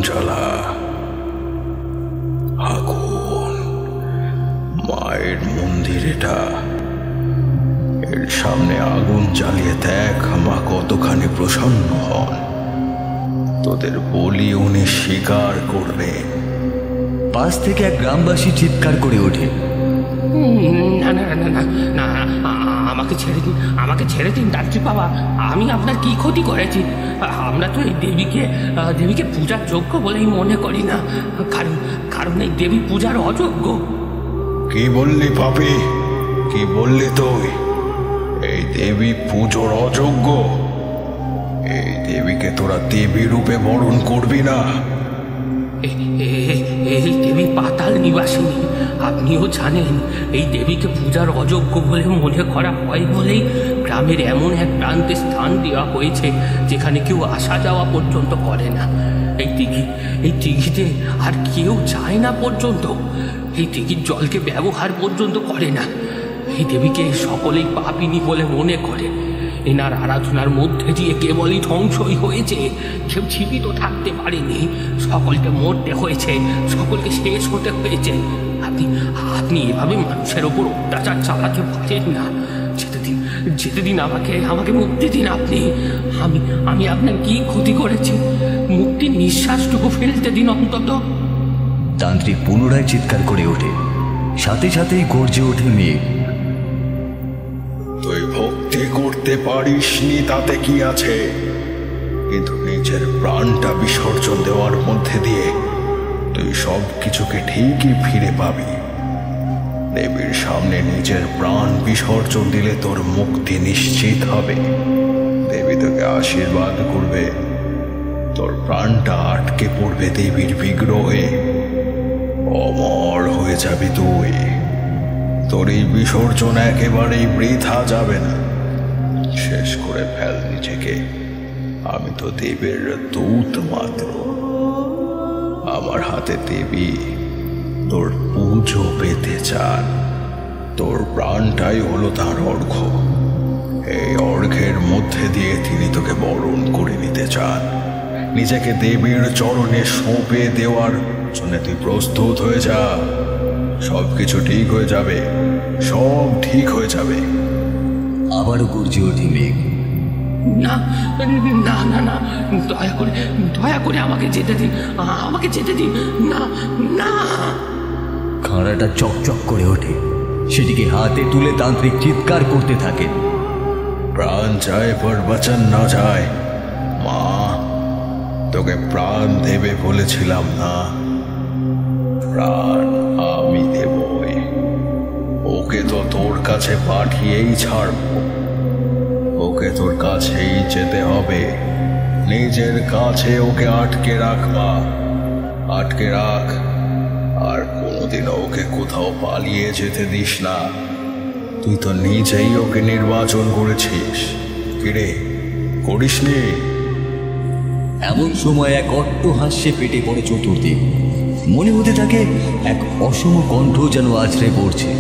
জ্বালা। আগুন, মায়ের মন্দির এটা, এর সামনে আগুন জ্বালিয়ে দেখ মা কতখানি প্রসন্ন হন। তোদের বলি উনি স্বীকার করবেন। পাশ থেকে এক গ্রামবাসী চিৎকার করে ওঠে, না না না না না, আমাকে ছেড়ে দিন, আমাকে ছেড়ে দিন তান্ত্রিক বাবা। আমি আপনার কি ক্ষতি করেছি? আমরা তো এই দেবীকে পূজার যোগ্য বলেই মনে করি না, কারণ এই দেবী পূজার অযোগ্য। কি বললি পাপী? কি বললি তুই? এই দেবী পুজোর অযোগ্য? এই দেবীকে তোরা দেবী রূপে বরণ করবি না। এই দেবী পাতাল নিবাসিনী, আপনিও জানেন। এই দেবীকে পূজার অযোগ্য বলে মনে করা হয় বলেই গ্রামের এমন এক প্রান্তে স্থান দেওয়া হয়েছে যেখানে কেউ আসা যাওয়া পর্যন্ত করে না। এই দিঘিতে আর কেউ যায় না পর্যন্ত, এই দিঘির জলকে ব্যবহার পর্যন্ত করে না। এই দেবীকে সকলেই পাপিনী বলে মনে করে। এনার আরাধনার মধ্যে দিয়ে কেবলই ধ্বংসই হয়েছে, কেউ জীবিত থাকতে পারেনি। সকলকে মরতে হয়েছে, সকলকে শেষ হতে হয়েছে। আপনি এভাবে মানুষের ওপর অত্যাচার চালাতে পারেন না। যেতে দিন আমাকে মুক্তি দিন। আমি আপনার কি ক্ষতি করেছি? মুক্তির নিঃশ্বাসটুকু ফেলতে দিন অন্তত। তান্ত্রিক পুনরায় চিৎকার করে ওঠে, সাথে সাথেই গর্জে ওঠে মেঘ। তুই ভক্তি করতে পারিসনি তাতে কি আছে, কিন্তু নিজের প্রাণটা বিসর্জন দেওয়ার মধ্যে দিয়ে তুই সব কিছুকে ঠিকই ফিরে পাবি। দেবীর সামনে নিজের প্রাণ বিসর্জন দিলে তোর মুক্তি নিশ্চিত হবে। দেবী তোকে আশীর্বাদ করবে, তোর প্রাণটা আটকে পড়বে দেবীর বিগ্রহে, অমর হয়ে যাবি তুই। তোর এই বিসর্জন একেবারেই বৃথা যাবে না। শেষ করে ফেল নিজেকে। আমি তো দেবীর দূত মাত্র। আমার হাতে দেবী তোর পুজো পেতে চান। তোর প্রাণটাই হলো তার অর্ঘ্য। এই অর্ঘ্যের মধ্যে দিয়ে তিনি তোকে বরণ করে নিতে চান। নিজেকে দেবীর চরণে সঁপে দেওয়ার জন্য তুই প্রস্তুত হয়ে যা। সবকিছু ঠিক হয়ে যাবে, সব ঠিক হয়ে যাবে। আবারও গর্জে ওঠে মেঘ। না না না না, দয়া করে আমাকে যেতে দিন, আমাকে যেতে দিন। না না। খাঁড়াটা চকচক করে ওঠে, সেটিকে হাতে তুলে তান্ত্রিক চিৎকার করতে থাকেন, প্রাণ যায় পর বচন না যায়। মা, তোকে প্রাণ দেবে বলেছিলাম না? প্রাণ আমি দেবই। ওকে তো তোর কাছে পাঠিয়েই ছাড়ব। ওকে তোর কাছেই যেতে হবে। নিজের কাছে ওকে আটকে রাখ মা, আটকে রাখ। আর কোনোদিনও ওকে কোথাও পালিয়ে যেতে দিস না। তুই তো নিজেই ওকে নির্বাচন করেছিস। কিরে, করিসনি? এমন সময় এক অট্টহাস্যে পেটে পড়ে চতুর্দিক। মনে হতে থাকে এক অসম কণ্ঠ যেন আছড়ে পড়ছে।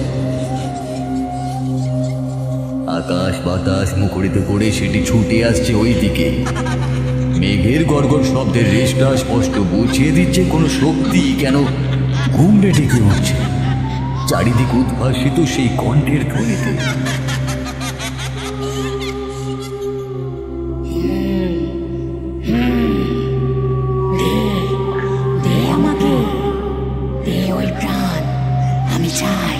আকাশ বাতাস মুখরিত করে সেটি ছুটে আসছে ওই দিকে। মেঘের গর্গর শব্দের রেশটা স্পষ্ট বুঝিয়ে দিচ্ছে কোনো শক্তি কেন ঘুমড়ে ডেকে উঠছে চারিদিক উদ্ভাসিত সেই কণ্ঠের ধ্বনিতে। আমি চাই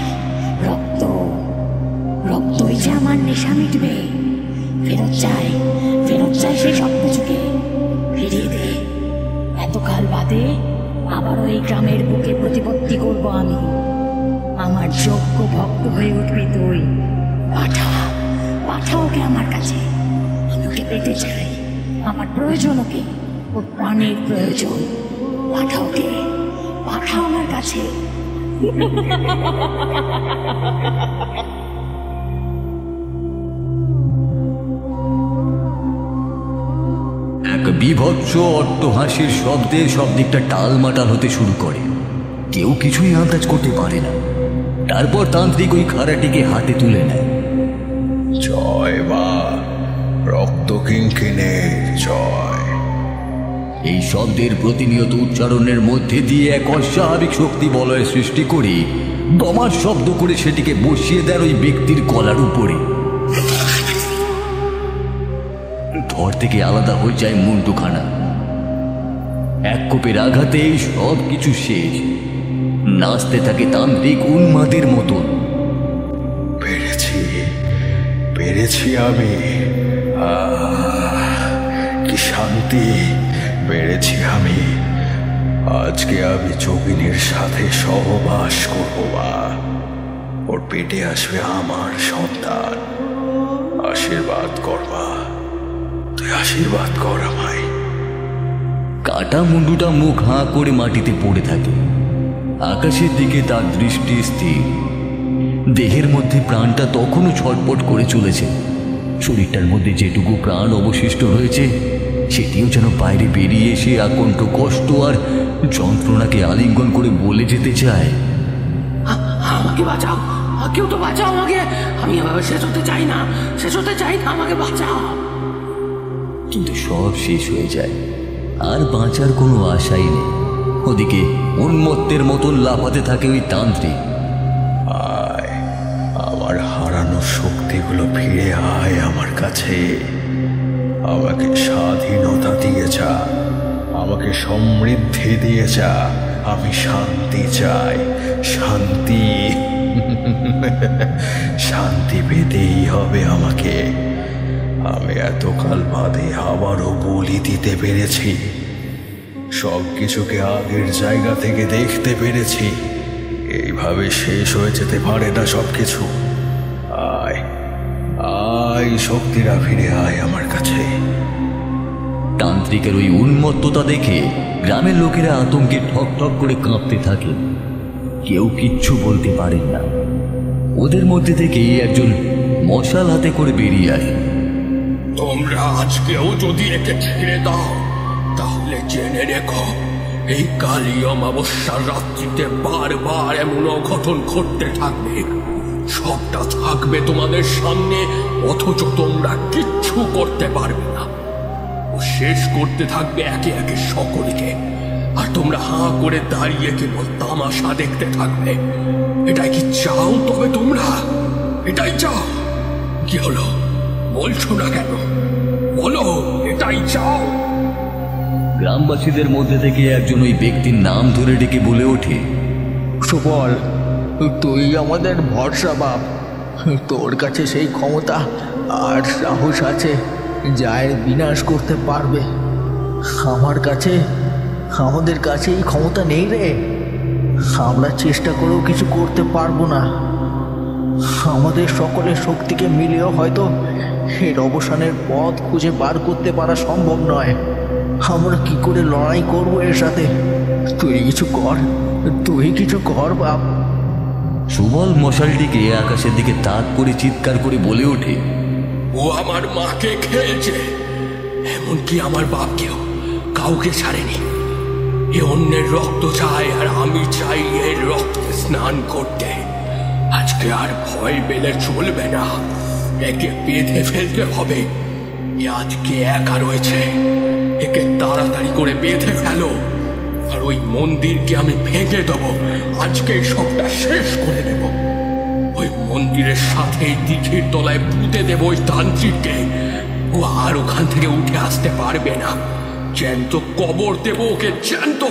রক্তই যে আমার নেশা মিটবে। ফেরত চাই সেই সব কিছুকে ফিরিয়ে দে। এতকাল বাদে আবারও এই গ্রামের বুকে প্রতিপত্তি করব আমি। আমার যোগ্য ভক্ত হয়ে উঠবি তুই। পাঠা ওকে আমার কাছে। আমি ওকে পেতে চাই। আমার প্রয়োজন ওকে, ওর প্রাণের প্রয়োজন। পাঠা আমার কাছে। এক বিভৎস অট্টহাসির শব্দে সব দিকটা টালমাটাল হতে শুরু করে। কেউ কিছুই আন্দাজ করতে পারে না। তারপর তান্ত্রিক ওই খাড়াটিকে হাতে তুলে নেয়। জয় মা, রক্ত কিঙ্কিণীর জয়। এই শব্দের প্রতিনিয়ত উচ্চারণের মধ্যে দিয়ে এক অস্বাভাবিক শক্তি বলয়ের সৃষ্টি করে দমার শব্দ করে সেটিকে বসিয়ে দেন ওই ব্যক্তির গলার উপরে। ধর থেকে আলাদা হয়ে যায় মুন্ডুখানা। এক কোপের আঘাতে সব কিছু শেষ। নাচতে থাকে তান্ত্রিক উন্মাদের মতন। পেরেছি আমি। কি শান্তি! পেরেছি আমি। আজকে আমি যোগিনীর সাথে সহবাস করবো। ওর পেটে আসবে আমার সন্তান। আশীর্বাদ করবা, তুই আশীর্বাদ কর আমায়। কাটা মুন্ডুটা মুখ হাঁ করে মাটিতে পড়ে থাকে। আকাশের দিকে তার দৃষ্টি স্থির। দেহের মধ্যে প্রাণটা তখনও ছটপট করে চলেছে। শরীরটার মধ্যে যেটুকু প্রাণ অবশিষ্ট রয়েছে সেটিও যেন বাইরে বেরিয়ে এসে আকণ্ঠ কষ্ট আর যন্ত্রণাকে আলিঙ্গন করে বলে যেতে চায়, আমাকে বাঁচাও, কেউ তো বাঁচাও আমাকে। আমি এভাবে শেষ হতে চাই না, আমাকে বাঁচাও। কিন্তু সব শেষ হয়ে যায়, আর বাঁচার কোনো আশাই নেই। ওদিকে উন্মত্তের মতন লাফাতে থাকে ওই তান্ত্রিক। আয়, আমার হারানো শক্তিগুলো ফিরে আয় আমার কাছে। আমাকে স্বাধীনতা দিয়ে যা, আমাকে সমৃদ্ধি দিয়ে যা। আমি শান্তি চাই, শান্তি। শান্তি পেতেই হবে আমাকে। আমি এতকাল বাদে আবারও বলি দিতে পেরেছি। সব কিছুকে আগের জায়গা থেকে দেখতে পেরেছি। এইভাবে শেষ হয়ে যেতে পারে না সবকিছু। আয় আয়, শক্তিরা ফিরে আয় আমার কাছে। তান্ত্রিকের ওই উন্মত্ততা দেখে গ্রামের লোকেরা আতঙ্কে ঠক ঠক করে কাঁপতে থাকে। কেউ কিচ্ছু বলতে পারেন না। ওদের মধ্যে থেকে একজন মশাল হাতে করে বেরিয়ে আসে। তোমরা আজকেও যদি একে ছেড়ে দাও তাহলে জেনে রেখো, এই কালী অমাবস্যার রাত্রিতে বারবার এমন অঘটন ঘটতে থাকবে। সবটা থাকবে তোমাদের সামনে, অথচ তোমরা কিচ্ছু করতে পারবে না। ও শেষ করতে থাকবে একে একে সকলকে, আর তোমরা হাঁ করে দাঁড়িয়ে কেবল তামাশা দেখতে থাকবে। এটাই কি চাও? তবে তোমরা এটাই চাও? কি হলো, বলছো না কেন? বলো, এটাই চাও? গ্রামবাসীদের মধ্যে থেকে একজন ওই ব্যক্তির নাম ধরে ডেকে বলে ওঠে, সুবল, তুই আমাদের ভরসা বাপ। তোর কাছে সেই ক্ষমতা আর সাহস আছে যা এর বিনাশ করতে পারবে। আমাদের কাছে এই ক্ষমতা নেই রে। আমরা চেষ্টা করেও কিছু করতে পারবো না। আমাদের সকলের শক্তিকে মিলিয়েও হয়তো এর অবসানের পথ খুঁজে বার করতে পারা সম্ভব নয়। আমরা কি করে লড়াই করবো এর সাথে? তুই কিছু কর বাপ। সুবল মশালটিকে আকাশের দিকে তাক করে চিৎকার করে বলে ওঠে, ও আমার মাকে খেয়েছে, এমনকি আমার বাপকেও। কাউকে ছাড়েনি। এ অন্যের রক্ত চায়, আর আমি চাই এর রক্তে স্নান করতে। আজকে আর ভয় পেলে চলবে না, একে বেঁধে ফেলতে হবে। এ আজকে একা রয়েছে, একে তাড়াতাড়ি করে বেঁধে ফেলো। আর ওই মন্দিরকে আমি ভেঙে দেবো, আজকে সবটা শেষ করে দেব। ওই মন্দিরের সাথে দিঘির তলায় পুঁতে দেব ওই তান্ত্রিককে। ও আর ওখান থেকে উঠে আসতে পারবে না। জ্যান্ত কবর দেব ওকে, জ্যান্ত।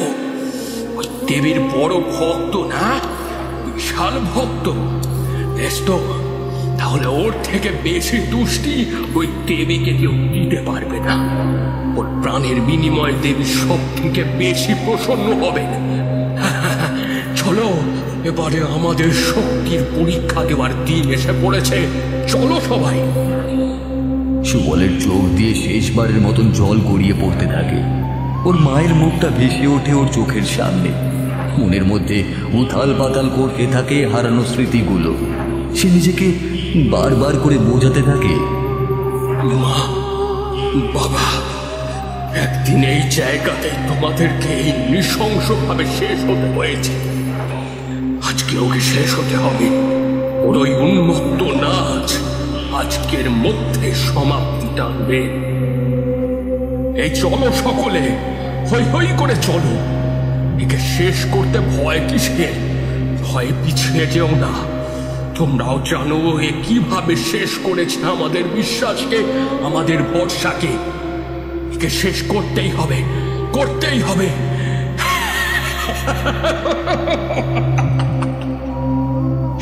ওই দেবীর বড় ভক্ত না, বিশাল ভক্ত। বেশ তো, তাহলে ওর থেকে বেশি দুষ্টি ওই দেবীকে কেউ দিতে পারবে না। ওর প্রাণের বিনিময়ে দেবী সব থেকে বেশি প্রসন্ন হবেন। চলো, এবারে আমাদের শক্তির পরীক্ষা দেওয়ার দিন এসে পড়েছে। চলো সবাই। সুবলের চোখ দিয়ে শেষবারের মতন জল গড়িয়ে পড়তে থাকে। ওর মায়ের মুখটা ভেসে ওঠে ওর চোখের সামনে। মনের মধ্যে উথাল পাতাল করতে থাকে হারানো স্মৃতিগুলো। সে নিজেকে বারবার করে বোঝাতে থাকে, মা, বাবা, একদিন এই জায়গাতে তোমাদেরকে এই নৃশংসভাবে শেষ হতে হয়েছে। আজকে ওকে শেষ হতে হবে। ওর ওই উন্মত্ত নাচ আজকের মধ্যে সমাপ্তি টানবে। এই চলো সকলে, হই হই করে চলো। একে শেষ করতে ভয় কিসের? ভয় পিছিয়ে যেও না। তোমরাও জানো এ কিভাবে শেষ করেছে আমাদের বিশ্বাসকে, আমাদের ভরসাকে। একে শেষ করতেই হবে, করতেই হবে।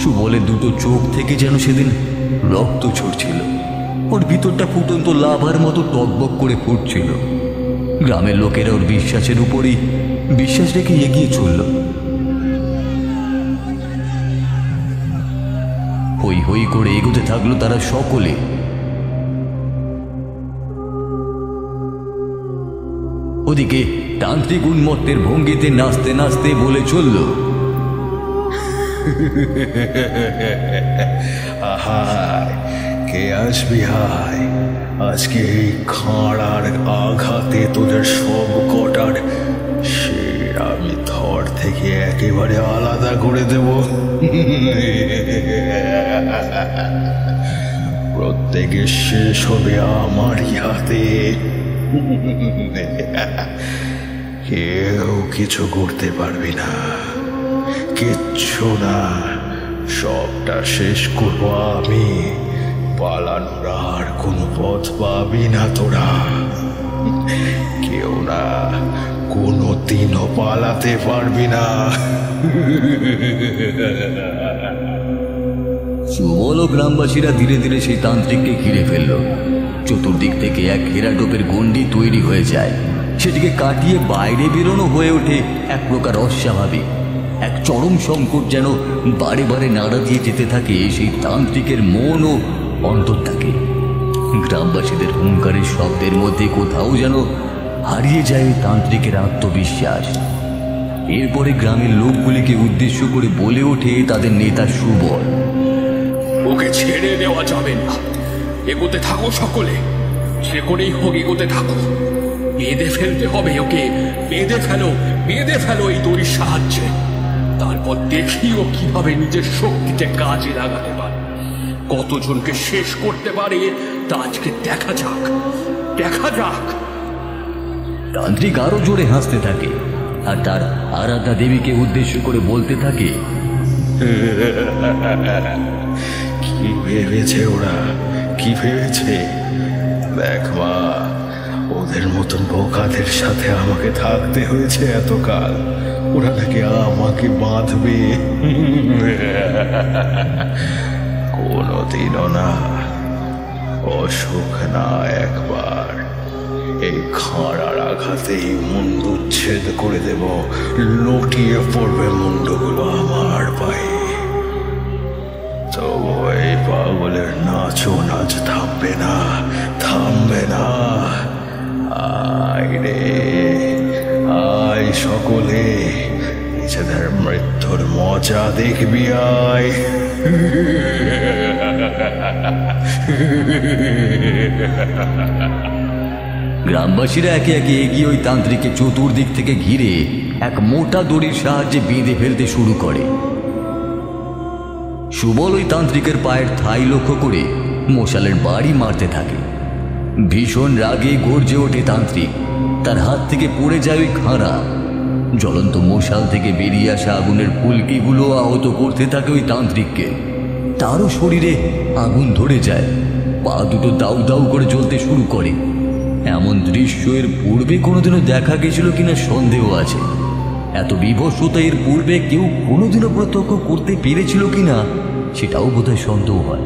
সুবলের দুটো চোখ থেকে যেন সেদিন রক্ত ঝরছিল। ওর ভিতরটা ফুটন্ত লাভার মতো টকবক করে ফুটছিল। গ্রামের লোকেরা ওর বিশ্বাসের উপরই বিশ্বাস রেখে এগিয়ে চলল। হই হই করে এগোতে থাকলো তারা সকলে। ওদিকে তান্ত্রিক উন্মত্তের ভঙ্গিতে নাচতে নাচতে বলে চলল, আহায়, কে আসবি হায়, আজকে এই খাঁড়ার আঘাতে তোদের সব কটার সে আমি থর থেকে একেবারে আলাদা করে দেব। প্রত্যেকের শেষ হবে আমারই হাতে। কেউ কিছু করতে পারবি না, কিচ্ছু না, সবটা শেষ করবো আমি। পালানোর আর কোনো পথ পাবি না তোরা, কেউ না, কোনো দিনও পালাতে পারবি না। সুবল ও গ্রামবাসীরা ধীরে ধীরে সেই তান্ত্রিককে ঘিরে ফেলল। চতুর্দিক থেকে এক ঘেরাটোপের গণ্ডি তৈরি হয়ে যায়। সেটিকে কাটিয়ে বাইরে বেরোনো হয়ে ওঠে এক প্রকার অস্বাভাবিক। এক চরম সংকট যেন বারে বারে নাড়া দিয়ে যেতে থাকে সেই তান্ত্রিকের মন ও অন্তরটাকে। গ্রামবাসীদের হুঙ্কারের শব্দের মধ্যে কোথাও যেন হারিয়ে যায় ওই তান্ত্রিকের আত্মবিশ্বাস। এরপরে গ্রামের লোকগুলিকে উদ্দেশ্য করে বলে ওঠে তাদের নেতা সুবল, ওকে ছেড়ে দেওয়া যাবে না। এগোতে থাকো সকলে, সে করেই হোক এগোতে থাকো। বেঁধে ফেলতে হবে ওকে, বেঁধে ফেলো, বেঁধে ফেলো এই দড়ির সাহায্যে। তারপর দেখি ও কিভাবে নিজের শক্তিকে কাজে লাগাতে পারে, কতজনকে শেষ করতে পারে তা আজকে দেখা যাক, দেখা যাক। তান্ত্রিক আরো জোরে হাসতে থাকে আর তার আরাধ্যা দেবীকে উদ্দেশ্য করে বলতে থাকে, কি ভেবেছে ওরা, কি ভেবেছে? দেখ মা, ওদের মতন বোকাদের সাথে আমাকে থাকতে হয়েছে এতকাল। ওরা নাকি আমাকে বাঁধবে, কোনোদিনও না। অসুখ না, একবার এই খাঁড়ার আঘাতেই মুন্ডুচ্ছেদ করে দেব। লটিয়ে পড়বে মুন্ডগুলো আমার পায়ে। তবু এই পাগলের নাচও নাচ থামবে না, থামবে না। আয় রে, আয় সকলে, নিজেদের মৃত্যুর মজা দেখবি, আয়। গ্রামবাসীরা একে একে এগিয়ে ওই তান্ত্রিককে চতুর্দিক থেকে ঘিরে এক মোটা দড়ির সাহায্যে বেঁধে ফেলতে শুরু করে। সুবল ওই তান্ত্রিকের পায়ের ঠাঁই লক্ষ্য করে মশালের বাড়ি মারতে থাকে। ভীষণ রাগে গর্জে ওঠে তান্ত্রিক। তার হাত থেকে পড়ে যায় ওই খাঁড়া। জ্বলন্ত মশাল থেকে বেরিয়ে আসা আগুনের ফুলকিগুলো আহত করতে থাকে ওই তান্ত্রিককে। তারও শরীরে আগুন ধরে যায়, পা দুটো দাউ দাউ করে জ্বলতে শুরু করে। এমন দৃশ্য এর পূর্বে কোনোদিনও দেখা গেছিল কিনা সন্দেহ আছে। এত বিভৎসতা এর পূর্বে কেউ কোনোদিনও প্রত্যক্ষ করতে পেরেছিল কিনা সেটাও বোধহয় সন্দেহ হয়।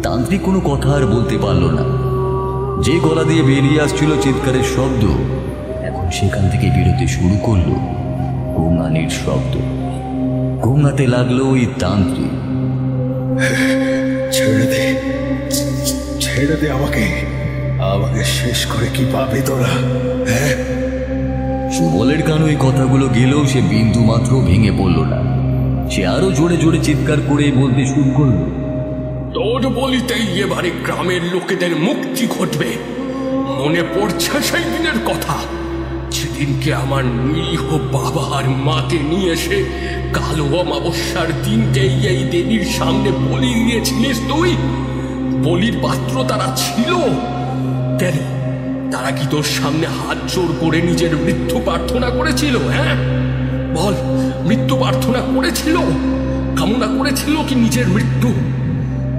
তান্ত্রিক কোনো কথা আর বলতে পারল না। যে গলা দিয়ে বেরিয়ে আসছিল চিৎকারের শব্দ, এখন সেখান থেকে বেরোতে শুরু করলো গোঙানির শব্দ। গোঙাতে লাগলো ওই তান্ত্রিক। ছেড়ে দে, ছেড়ে দে আমাকে, আমাকে শেষ করে কি পাবে তোরা? হ্যাঁ, সুবলের কান ওই কথাগুলো গেলেও সে বিন্দু মাত্র ভেঙে পড়ল না। সে আরো জোরে জোরে চিৎকার করে বলতে শুরু করল, তোর বলিতেই এবারে গ্রামের লোকেদের মুক্তি ঘটবে। মনে পড়ছে সেই দিনের কথা, যেদিনকে আমার নিরীহ বাবা আর মাকে নিয়ে এসে কালো অমাবস্যার দিনকেই এই দেবীর সামনে বলি দিয়েছিলিস তুই। বলির পাত্র তারা ছিল। কেন তারা কি তোর সামনে হাত জোর করে নিজের মৃত্যু প্রার্থনা করেছিল? হ্যাঁ বল, মৃত্যু প্রার্থনা করেছিল, কামনা করেছিল কি নিজের মৃত্যু?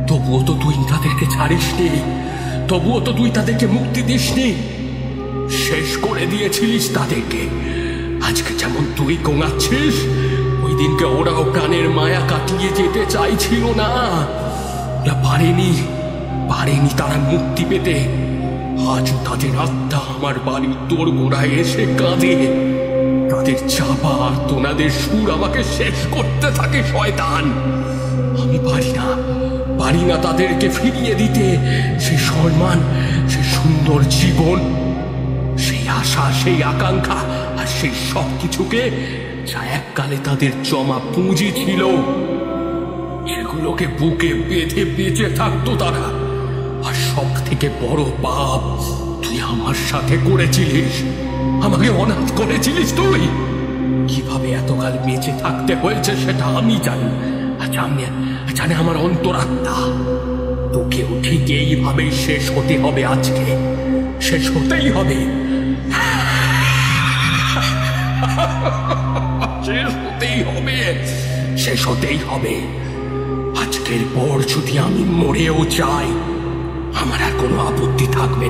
তবুও তো তুই তাদেরকে ছাড়িসনি, তবুও তো তুই তাদেরকে মুক্তি দিসনি, শেষ করে দিয়েছিলিস তাদেরকে। আজকে যেমন তুই গোঙাচ্ছিস, ওই দিনকে ওরাও প্রাণের মায়া কাটিয়ে যেতে চাইছিল না, ওরা পারেনি তারা মুক্তি পেতে। আজও তাদের আত্মা আমার বাড়ির তোর গোড়ায় এসে কাঁদে, তাদের চাপা আর তোনাদের সুর আমাকে শেষ করতে থাকে শয়তান। আমি পারি না তাদেরকে ফিরিয়ে দিতে সেই সম্মান, সেই সুন্দর জীবন, সেই আশা, সেই আকাঙ্ক্ষা আর সেই সব কিছুকে যা এককালে তাদের জমা পুঁজি ছিল, সেগুলোকে বুকে বেঁধে বেঁচে থাকতো তারা। আর সব থেকে বড় পাপ তুই আমার সাথে করেছিলিস, আমাকে অনাথ করেছিলিস তুই। কিভাবে এতকাল বেঁচে থাকতে হয়েছে সেটা আমি জানি, জানে আমার অন্তরাত্মা। তোকেও ঠিক এইভাবেই শেষ হতে হবে, আজকে শেষ হতেই হবে, শেষ হতেই হবে। আজকের পর যদি আমি মরেও যাই, আমার আর কোনো আপত্তি থাকবে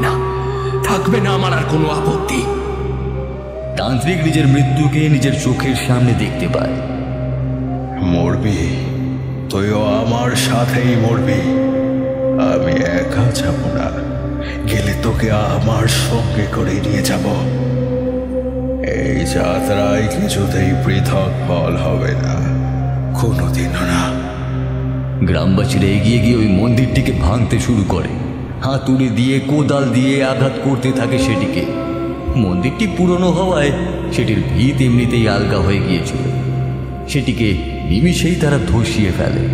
না আমার আর কোনো আপত্তি। তান্ত্রিক নিজের মৃত্যুকে নিজের চোখের সামনে দেখতে পায়। মরবি, তুইও আমার সাথেই মরবি, আমি একা যাব না, গেলে তোকে আমার সঙ্গে করে নিয়ে যাব। এই যাত্রায় কিছুতেই পৃথক ফল হবে না, কোনোদিনও না। গ্রামবাসীরা এগিয়ে গিয়ে ওই মন্দিরটিকে ভাঙতে শুরু করে, হাতুড়ি দিয়ে কোদাল দিয়ে আঘাত করতে থাকে সেটিকে। মন্দিরটি পুরনো হওয়ায় সেটির ভিত এমনিতেই আলগা হয়ে গিয়েছিল, সেটিকে নিমিষেই তারা ধসিয়ে ফেলে।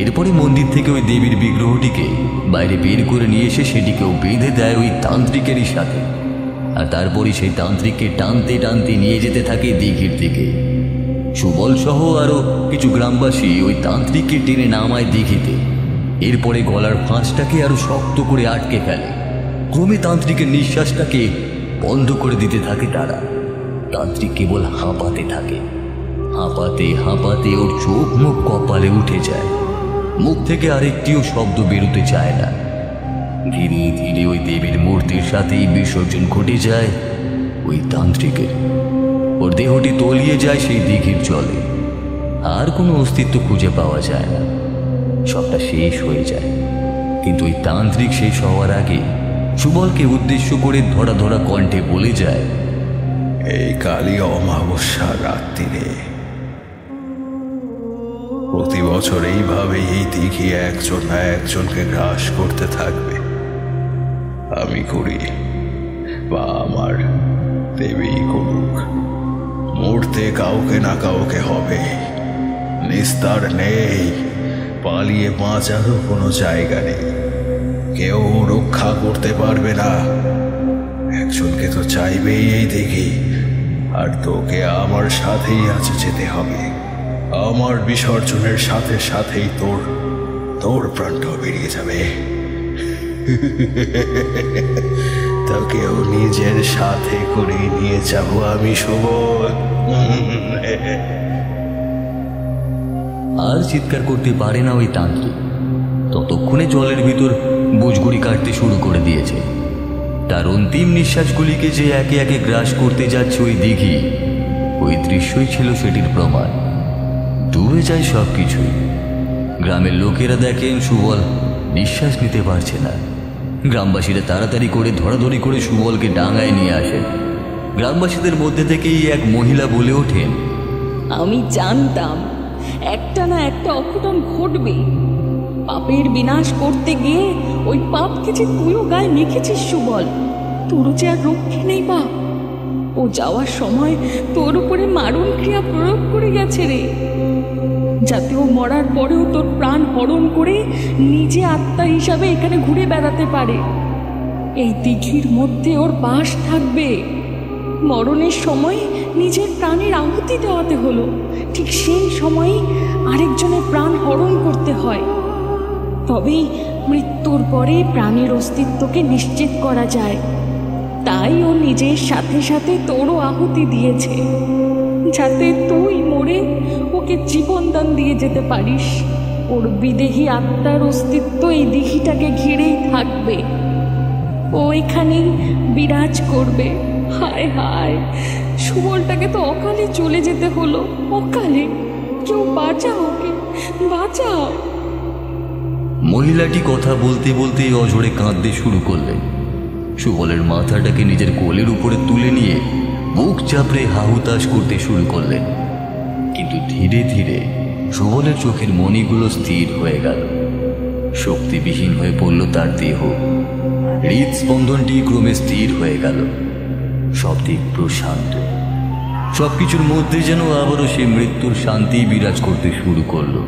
এরপরে মন্দির থেকে ওই দেবীর বিগ্রহটিকে বাইরে বের করে নিয়ে এসে সেটিকেও বেঁধে দেয় ওই তান্ত্রিকেরই সাথে। আর তারপরই সেই তান্ত্রিককে টানতে টানতে নিয়ে যেতে থাকে দিঘির দিকে। সুবল সহ আরো কিছু গ্রামবাসী ওই তান্ত্রিককে টেনে নামায় দিঘিতে। এরপরে গলার ফাঁসটাকে আরো শক্ত করে আটকে ফেলে। ক্রমে তান্ত্রিকের নিঃশ্বাসটাকে বন্ধ করে দিতে থাকে তারা। তান্ত্রিক কেবল হাঁপাতে থাকে, হাঁপাতে হাঁপাতে ওর চোখ মুখ কপালে উঠে যায়, মুখ থেকে আরেকটিও শব্দ বেরোতে চায় না। ধীরে ধীরে ওই দেবীর মূর্তির সাথেই বিসর্জন ঘটে যায় ওই তান্ত্রিকের। ওর দেহটি তলিয়ে যায় সেই দিঘির জলে, আর কোনো অস্তিত্ব খুঁজে পাওয়া যায় না, সবটা শেষ হয়ে যায়। কিন্তু ওই তান্ত্রিক শেষ হওয়ার আগে সুবলকে উদ্দেশ্য করে ধরা ধরা কণ্ঠে বলে যায়, এই কালী অমাবস্যা রাত্রিরে প্রতি বছর এইভাবে এই দিঘি একজন না একজনকে গ্রাস করতে থাকবে। আমি করি বা আমার দেবী করুক, মরতে কাউকে না কাউকে হবে, নিস্তার নেই, পালিয়ে বাঁচারও কোনো জায়গা নেই, কেউ রক্ষা করতে পারবে না। একজনকে তো চাইবেই এই দিঘি, আর তোকে আমার সাথেই আজ যেতে হবে। আমার বিসর্জনের সাথে সাথেই তোর প্রাণটাও বেরিয়ে যাবে। তোকেও নিজের সাথে করে নিয়ে যাব আমি, সুবল। আর চিৎকার করতে পারে না ওই তান্ত্রিক। ততক্ষণে জলের ভিতর বুঝগুড়ি কাটতে শুরু করে দিয়েছে। তার অন্তিম নিঃশ্বাসগুলিকে যে একে একে গ্রাস করতে যাচ্ছে ওই দিঘি, ওই দৃশ্যই ছিল সেটির প্রমাণ। ডুবে যায় সব কিছুই। গ্রামের লোকেরা দেখেন সুবল নিঃশ্বাস নিতে পারছে না। গ্রামবাসীরা তাড়াতাড়ি করে ধরাধরি করে সুবলকে ডাঙায় নিয়ে আসেন। গ্রামবাসীদের মধ্যে থেকেই এক মহিলা বলে ওঠেন, আমি জানতাম একটা না একটা অঘটন ঘটবে। পাপের বিনাশ করতে গিয়ে ওই পাপকে যে তুইও গায়ে মেখেছিস সুবল, তোর যে আর রক্ষে নেই বাপ। ও যাওয়ার সময় তোর উপরে মারণ ক্রিয়া প্রয়োগ করে গেছে রে, যাতে ও মরার পরেও তোর প্রাণ হরণ করে নিজে আত্মা হিসাবে এখানে ঘুরে বেড়াতে পারে। এই দিঘির মধ্যে ওর বাস থাকবে। মরণের সময় নিজের প্রাণের আহুতি দেওয়াতে হলো, ঠিক সেই সময়ই আরেকজনের প্রাণ হরণ করতে হয়। তবেই মৃত্যুর পরে প্রাণের অস্তিত্বকে নিশ্চিত করা যায়। তাই ও নিজের সাথে সাথে তোরও আহুতি দিয়েছে, যাতে তুই মরে ওকে জীবনদান দিয়ে যেতে পারিস। ওর বিদেহী আত্মার অস্তিত্ব এই দিঘিটাকে ঘিরেই থাকবে, ও এখানেই বিরাজ করবে। হায় হায়, সুবলটাকে তো অকালে চলে যেতে হলো, অকালে। কেউ বাঁচাও, ওকে বাঁচাও। মহিলাটি কথা বলতে বলতে অঝরে কাঁদতে শুরু করলেন। সুবলের মাথাটাকে নিজের কোলের উপরে তুলে নিয়ে বুক চাপড়ে হাহুতাশ করতে শুরু করলেন। কিন্তু ধীরে ধীরে সুবলের চোখের মণিগুলো স্থির হয়ে গেল, শক্তিবিহীন হয়ে পড়ল তার দেহ। হৃদস্পন্দনটি ক্রমে স্থির হয়ে গেল, সব দিক প্রশান্ত। সবকিছুর মধ্যে যেন আবারও সে মৃত্যুর শান্তি বিরাজ করতে শুরু করলো।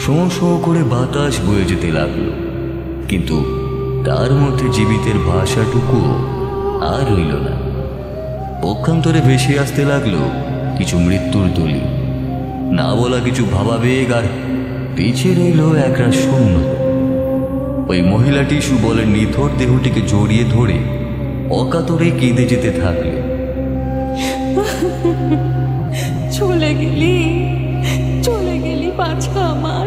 শোঁ শোঁ করে বাতাস বয়ে যেতে লাগলো, কিন্তু তার মধ্যে জীবিতের ভাষাটুকু আর রইল না। পক্ষান্তরে ভেসে আসতে লাগলো কিছু মৃত্যুর দলি, না বলা কিছু ভাবাবেগ, আর পিছিয়ে রইল একরা শূন্য। ওই মহিলাটি সুবলের নিথর দেহটিকে জড়িয়ে ধরে অকাতরে কেঁদে যেতে থাকলে। চলে গেলি, চলে গেলি বাছা আমার,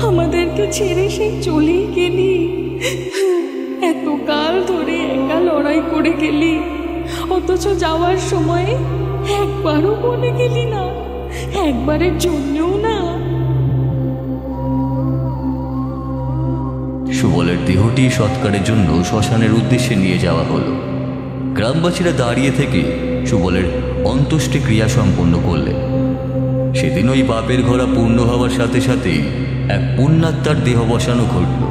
আমাদেরকে ছেড়ে সেই চলেই গেলি। এতকাল ধরে একা লড়াই করে গেলি, অথচ যাওয়ার সময় একবারও বলে গেলি না, একবারের জন্যও না। সুবলের দেহটি সৎকারের জন্য শ্মশানের উদ্দেশ্যে নিয়ে যাওয়া হলো। গ্রামবাসীরা দাঁড়িয়ে থেকে সুবলের অন্ত্যেষ্টি ক্রিয়া সম্পন্ন করলেন। সেদিন ওই পাপের ঘোড়া পূর্ণ হওয়ার সাথে সাথেই এক পুণ্যাত্মার দেহ বসানো ঘটল।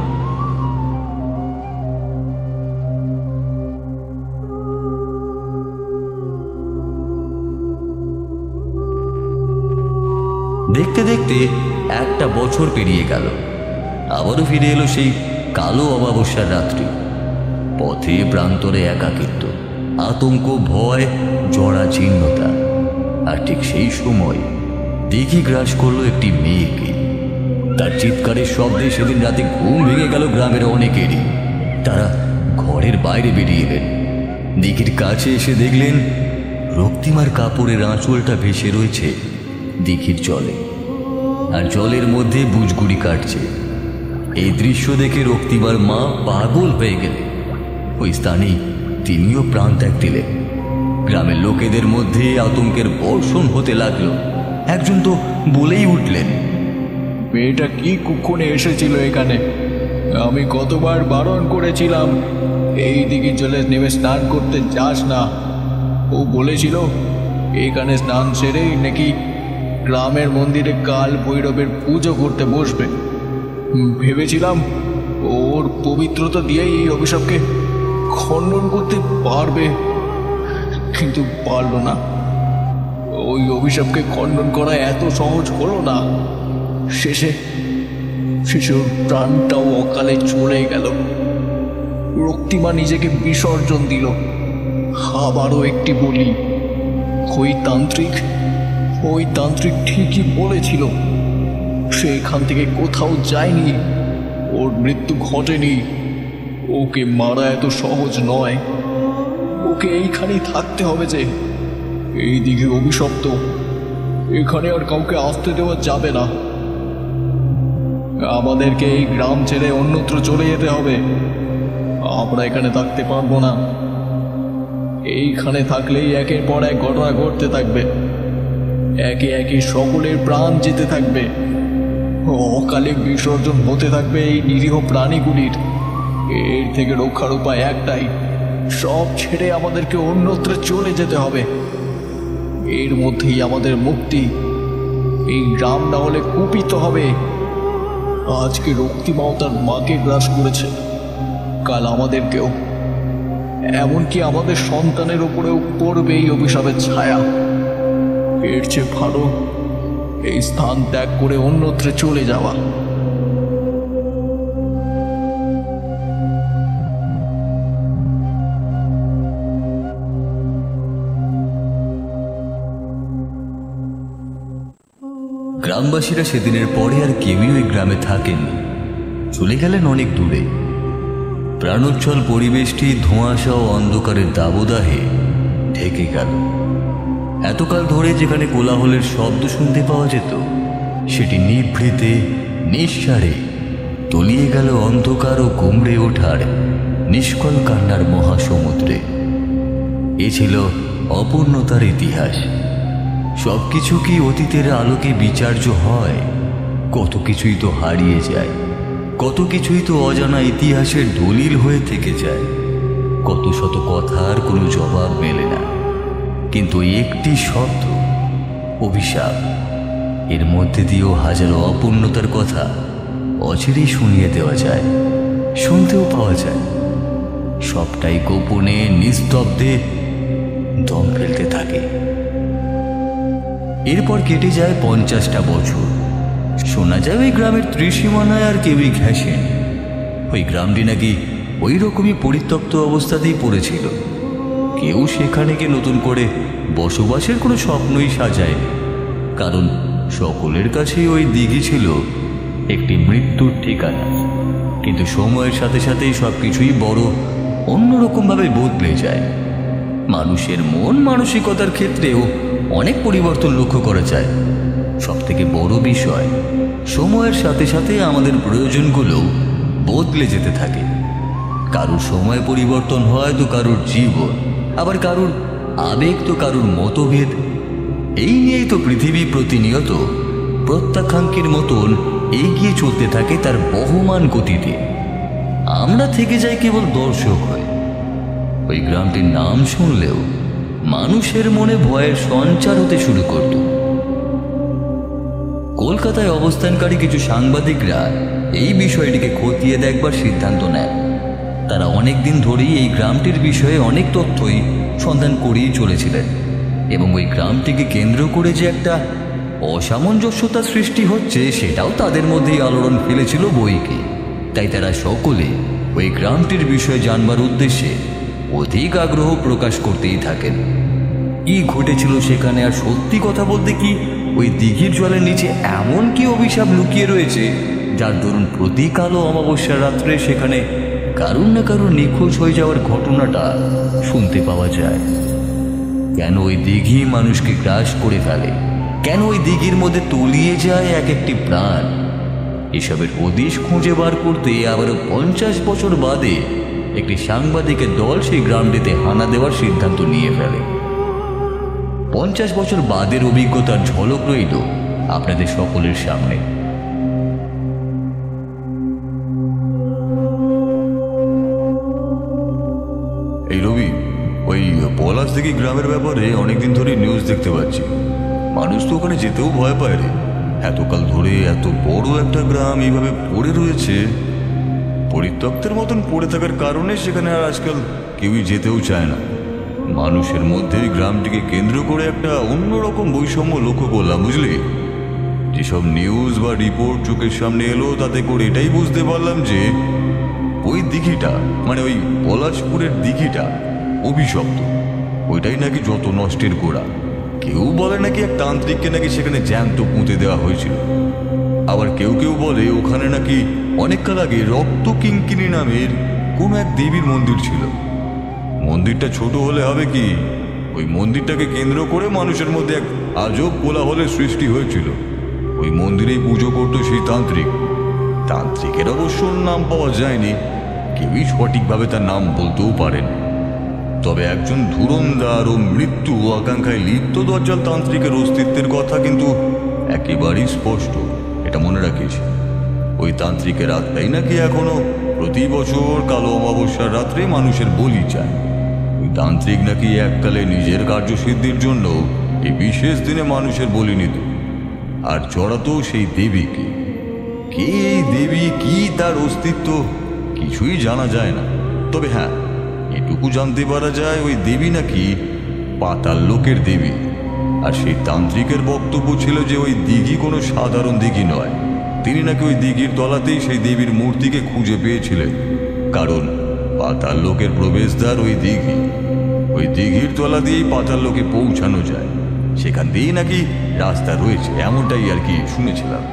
দেখতে দেখতে একটা বছর পেরিয়ে গেল। আবারও ফিরে এলো সেই কালো অমাবস্যার রাত্রি। পথে প্রান্তরে একাকিত্ব, আতঙ্ক, ভয়, জরাজীর্ণতা। আর ঠিক সেই সময় দিঘি গ্রাস করলো একটি মেয়েকে। তার চিৎকারের শব্দে সেদিন রাতে ঘুম ভেঙে গেল গ্রামের অনেকেরই। তারা ঘরের বাইরে বেরিয়ে এলেন। দিঘির কাছে এসে দেখলেন রক্তিমার কাপড়ের আঁচলটা ভেসে রয়েছে দিঘির জলে, আর জলের মধ্যে বুজগুড়ি কাটছে। এই দৃশ্য দেখে রক্তিমার মা পাগল হয়ে গেলেন। ওই স্থানেই তিনিও প্রাণ ত্যাগ দিলেন। গ্রামের লোকেদের মধ্যে আতঙ্কের বর্ষণ হতে লাগলো। একজন তো বলেই উঠলেন, মেয়েটা কি কুক্ষণে এসেছিল এখানে? আমি কতবার বারণ করেছিলাম এই দিকে জলে নেমে স্নান করতে যাস না। ও বলেছিল এখানে স্নান সেরেই নাকি গ্রামের মন্দিরে কাল ভৈরবের পুজো করতে বসবে। ভেবেছিলাম ওর পবিত্রতা দিয়েই এই অভিশাপকে খণ্ডন করতে পারবে, কিন্তু পারল না। ওই অভিশাপকে খণ্ডন করা এত সহজ হলো না। শেষে ওর প্রাণটাও অকালে চলে গেল। রক্তিমা নিজেকে বিসর্জন দিল। আবারও একটি বলি, ওই তান্ত্রিক ঠিকই বলেছিল, সে এখান থেকে কোথাও যায়নি, ওর মৃত্যু ঘটেনি। ওকে মারা এত সহজ নয়, ওকে এইখানেই থাকতে হবে। যে এই দিকে অভিশপ্ত, এখানে আর কাউকে আসতে দেওয়া যাবে না। আমাদেরকে এই গ্রাম ছেড়ে অন্যত্র চলে যেতে হবে। আমরা এখানে থাকতে পারবো না। এইখানে থাকলেই একের পর এক ঘটনা ঘটতে থাকবে, একে একে সকলের প্রাণ যেতে থাকবে, অকালে বিসর্জন হতে থাকবে এই নিরীহ প্রাণীগুলির। এর থেকে রক্ষার উপায় একটাই, সব ছেড়ে আমাদেরকে অন্যত্র চলে যেতে হবে। এর মধ্যেই আমাদের মুক্তি। এই গ্রাম না হলে কুপিত হবে। আজকে রক্তিমাও তার মাকে গ্রাস করেছে, কাল আমাদেরকেও, এমনকি আমাদের সন্তানের উপরেও পড়বে এই অভিশাপের ছায়া। এর চেয়ে ভালো এই স্থান ত্যাগ করে অন্যত্রে চলে যাওয়া। গ্রামবাসীরা সেদিনের পরে আর কেউই ওই গ্রামে থাকেননি, চলে গেলেন অনেক দূরে। প্রাণোচ্ছল পরিবেশটি ধোঁয়াশা ও অন্ধকারের দাবদাহে ঢেকে গেল। এতকাল ধরে যেখানে কোলাহলের শব্দ শুনতে পাওয়া যেত, সেটি নিভৃতে নিঃসারে তলিয়ে গেল অন্ধকার ও কুমড়ে ওঠার নিষ্কল কান্নার মহাসমুদ্রে। এ ছিল অপূর্ণতার ইতিহাস। সবকিছু কি অতীতের আলোকে বিচার্য হয়? কত কিছুই তো হারিয়ে যায়, কত কিছুই তো অজানা ইতিহাসের দলিল হয়ে থেকে যায়, কত শত কথার কোনো জবাব মেলে না। কিন্তু একটি শব্দ, অভিশাপ, এর মধ্যে দিয়েও হাজারো অপূর্ণতার কথা অচিরেই শুনিয়ে দেওয়া যায়, শুনতেও পাওয়া যায়। সবটাই গোপনে নিস্তব্ধে দম ফেলতে থাকে। এরপর কেটে যায় 50টা বছর। শোনা যায় ওই গ্রামের ত্রিসীমানায় আর কেউই ঘেঁষেন। ওই গ্রামটি নাকি ওই রকমই পরিত্যক্ত অবস্থাতেই পড়েছিল। কেউ সেখানে গিয়ে নতুন করে বসবাসের কোনো স্বপ্নই সাজায়নি, কারণ সকলের কাছেই ওই দিঘি ছিল একটি মৃত্যুর ঠিকানা। কিন্তু সময়ের সাথে সাথেই সব কিছুই বড় অন্যরকমভাবে বদলে যায়। মানুষের মন মানসিকতার ক্ষেত্রেও অনেক পরিবর্তন লক্ষ্য করা যায়। সব থেকে বড় বিষয়, সময়ের সাথে সাথে আমাদের প্রয়োজনগুলো বদলে যেতে থাকে। কারুর সময় পরিবর্তন হয় তো কারুর জীবন, আবার কারুর আবেগ তো কারুর মতভেদ। এই নিয়েই তো পৃথিবী প্রতিনিয়ত প্রত্যাকাঙ্ক্ষীর মতন এগিয়ে চলতে থাকে তার বহমান গতিতে। আমরা থেকে যাই কেবল দর্শক হয়ে। ওই গ্রামটির নাম শুনলেও মানুষের মনে ভয়ের সঞ্চার হতে শুরু করত। কলকাতায় অবস্থানকারী কিছু সাংবাদিকরা এই বিষয়টিকে খতিয়ে দেখবার সিদ্ধান্ত নেয়। তারা অনেক দিন ধরেই এই গ্রামটির বিষয়ে অনেক তথ্যই সন্ধান করেই চলেছিলেন, এবং ওই গ্রামটিকে কেন্দ্র করে যে একটা অসামঞ্জস্যতা সৃষ্টি হচ্ছে সেটাও তাদের মধ্যেই আলোড়ন ফেলেছিল বইকে। তাই তারা সকলে ওই গ্রামটির বিষয়ে জানবার উদ্দেশ্যে অধিক আগ্রহ প্রকাশ করতেই থাকেন। কি ঘটেছিল সেখানে, আর সত্যি কথা বলতে কি ওই দিঘির জলের নিচে এমন কি অভিশাপ লুকিয়ে রয়েছে যার দরুন প্রতি কালো অমাবস্যার রাত্রে সেখানে কারুর না কারুর নিখোঁজ হয়ে যাওয়ার ঘটনাটা শুনতে পাওয়া যায়। কেন ওই দিঘি মানুষকে গ্রাস করে ফেলে, কেন ওই দিঘির মধ্যে তলিয়ে যায় এক একটি প্রাণ, এসবের হদিশ খুঁজে বার করতে আবারও 50 বছর বাদে একটি সাংবাদিকের দল সেই গ্রামটিতে হানা দেওয়ার সিদ্ধান্ত নিয়ে ফেলে। 50 বছর বাদের অভিজ্ঞতার ঝলক রইল আপনাদের সকলের সামনে। এই রবি, ওই পলাশদিঘি গ্রামের ব্যাপারে অনেকদিন ধরে নিউজ দেখতে পাচ্ছি। মানুষ তো ওখানে যেতেও ভয় পায় রে। এতকাল ধরে এত বড় একটা গ্রাম এইভাবে পড়ে রয়েছে, পরিত্যক্তের মতন পড়ে থাকার কারণে সেখানে আর আজকাল কেউই যেতেও চায় না। মানুষের মধ্যে গ্রামটিকে কেন্দ্র করে একটা অন্যরকম বৈষম্য লক্ষ্য করলাম, বুঝলি? যেসব নিউজ বা রিপোর্ট চোখের সামনে এলো তাতে করে এটাই বুঝতে পারলাম যে ওই দিঘিটা, মানে ওই পলাশপুরের দিঘিটা অভিশপ্ত। ওইটাই নাকি যত নষ্টের গোড়া। কেউ বলে নাকি এক তান্ত্রিককে নাকি সেখানে জ্যান্ত পুঁতে দেওয়া হয়েছিল। আবার কেউ কেউ বলে ওখানে নাকি অনেককাল আগে রক্ত কিঙ্কিনী নামের কোনো এক দেবীর মন্দির ছিল। মন্দিরটা ছোট হলে হবে কি, ওই মন্দিরটাকে কেন্দ্র করে মানুষের মধ্যে এক আজব কোলাহলের সৃষ্টি হয়েছিল। ওই মন্দিরেই পুজো করতো সেই তান্ত্রিক। তান্ত্রিকের অবশ্য নাম পাওয়া যায়নি, কেউই সঠিকভাবে তার নাম বলতেও পারেন। তবে একজন ধুরন্ধর ও মৃত্যু আকাঙ্ক্ষায় লিপ্ত দজ্জাল তান্ত্রিকের অস্তিত্বের কথা কিন্তু একেবারেই স্পষ্ট। এটা মনে রাখিস। ওই তান্ত্রিকের আত্মাই নাকি এখনো প্রতি বছর কালো অমাবস্যার রাত্রে মানুষের বলি চায়। ওই তান্ত্রিক নাকি এককালে নিজের কার্যসিদ্ধির জন্য এই বিশেষ দিনে মানুষের বলি নিত, আর জড়াতো সেই দেবীকে। কে এই দেবী, কি তার অস্তিত্ব, কিছুই জানা যায় না। তবে হ্যাঁ, এটুকু জানতে পারা যায় ওই দেবী নাকি পাতাল লোকের দেবী। আর সেই তান্ত্রিকের বক্তব্য ছিল যে ওই দিঘি কোনো সাধারণ দিঘি নয়। তিনি নাকি ওই দিঘির তলাতেই সেই দেবীর মূর্তিকে খুঁজে পেয়েছিলেন, কারণ পাতাল লোকের প্রবেশদ্বার ওই দিঘি। ওই দিঘির তলা দিয়েই পাতাল লোকে পৌঁছানো যায়। সেখান দিয়েই নাকি রাস্তা রয়েছে, এমনটাই আর কি শুনেছিলাম।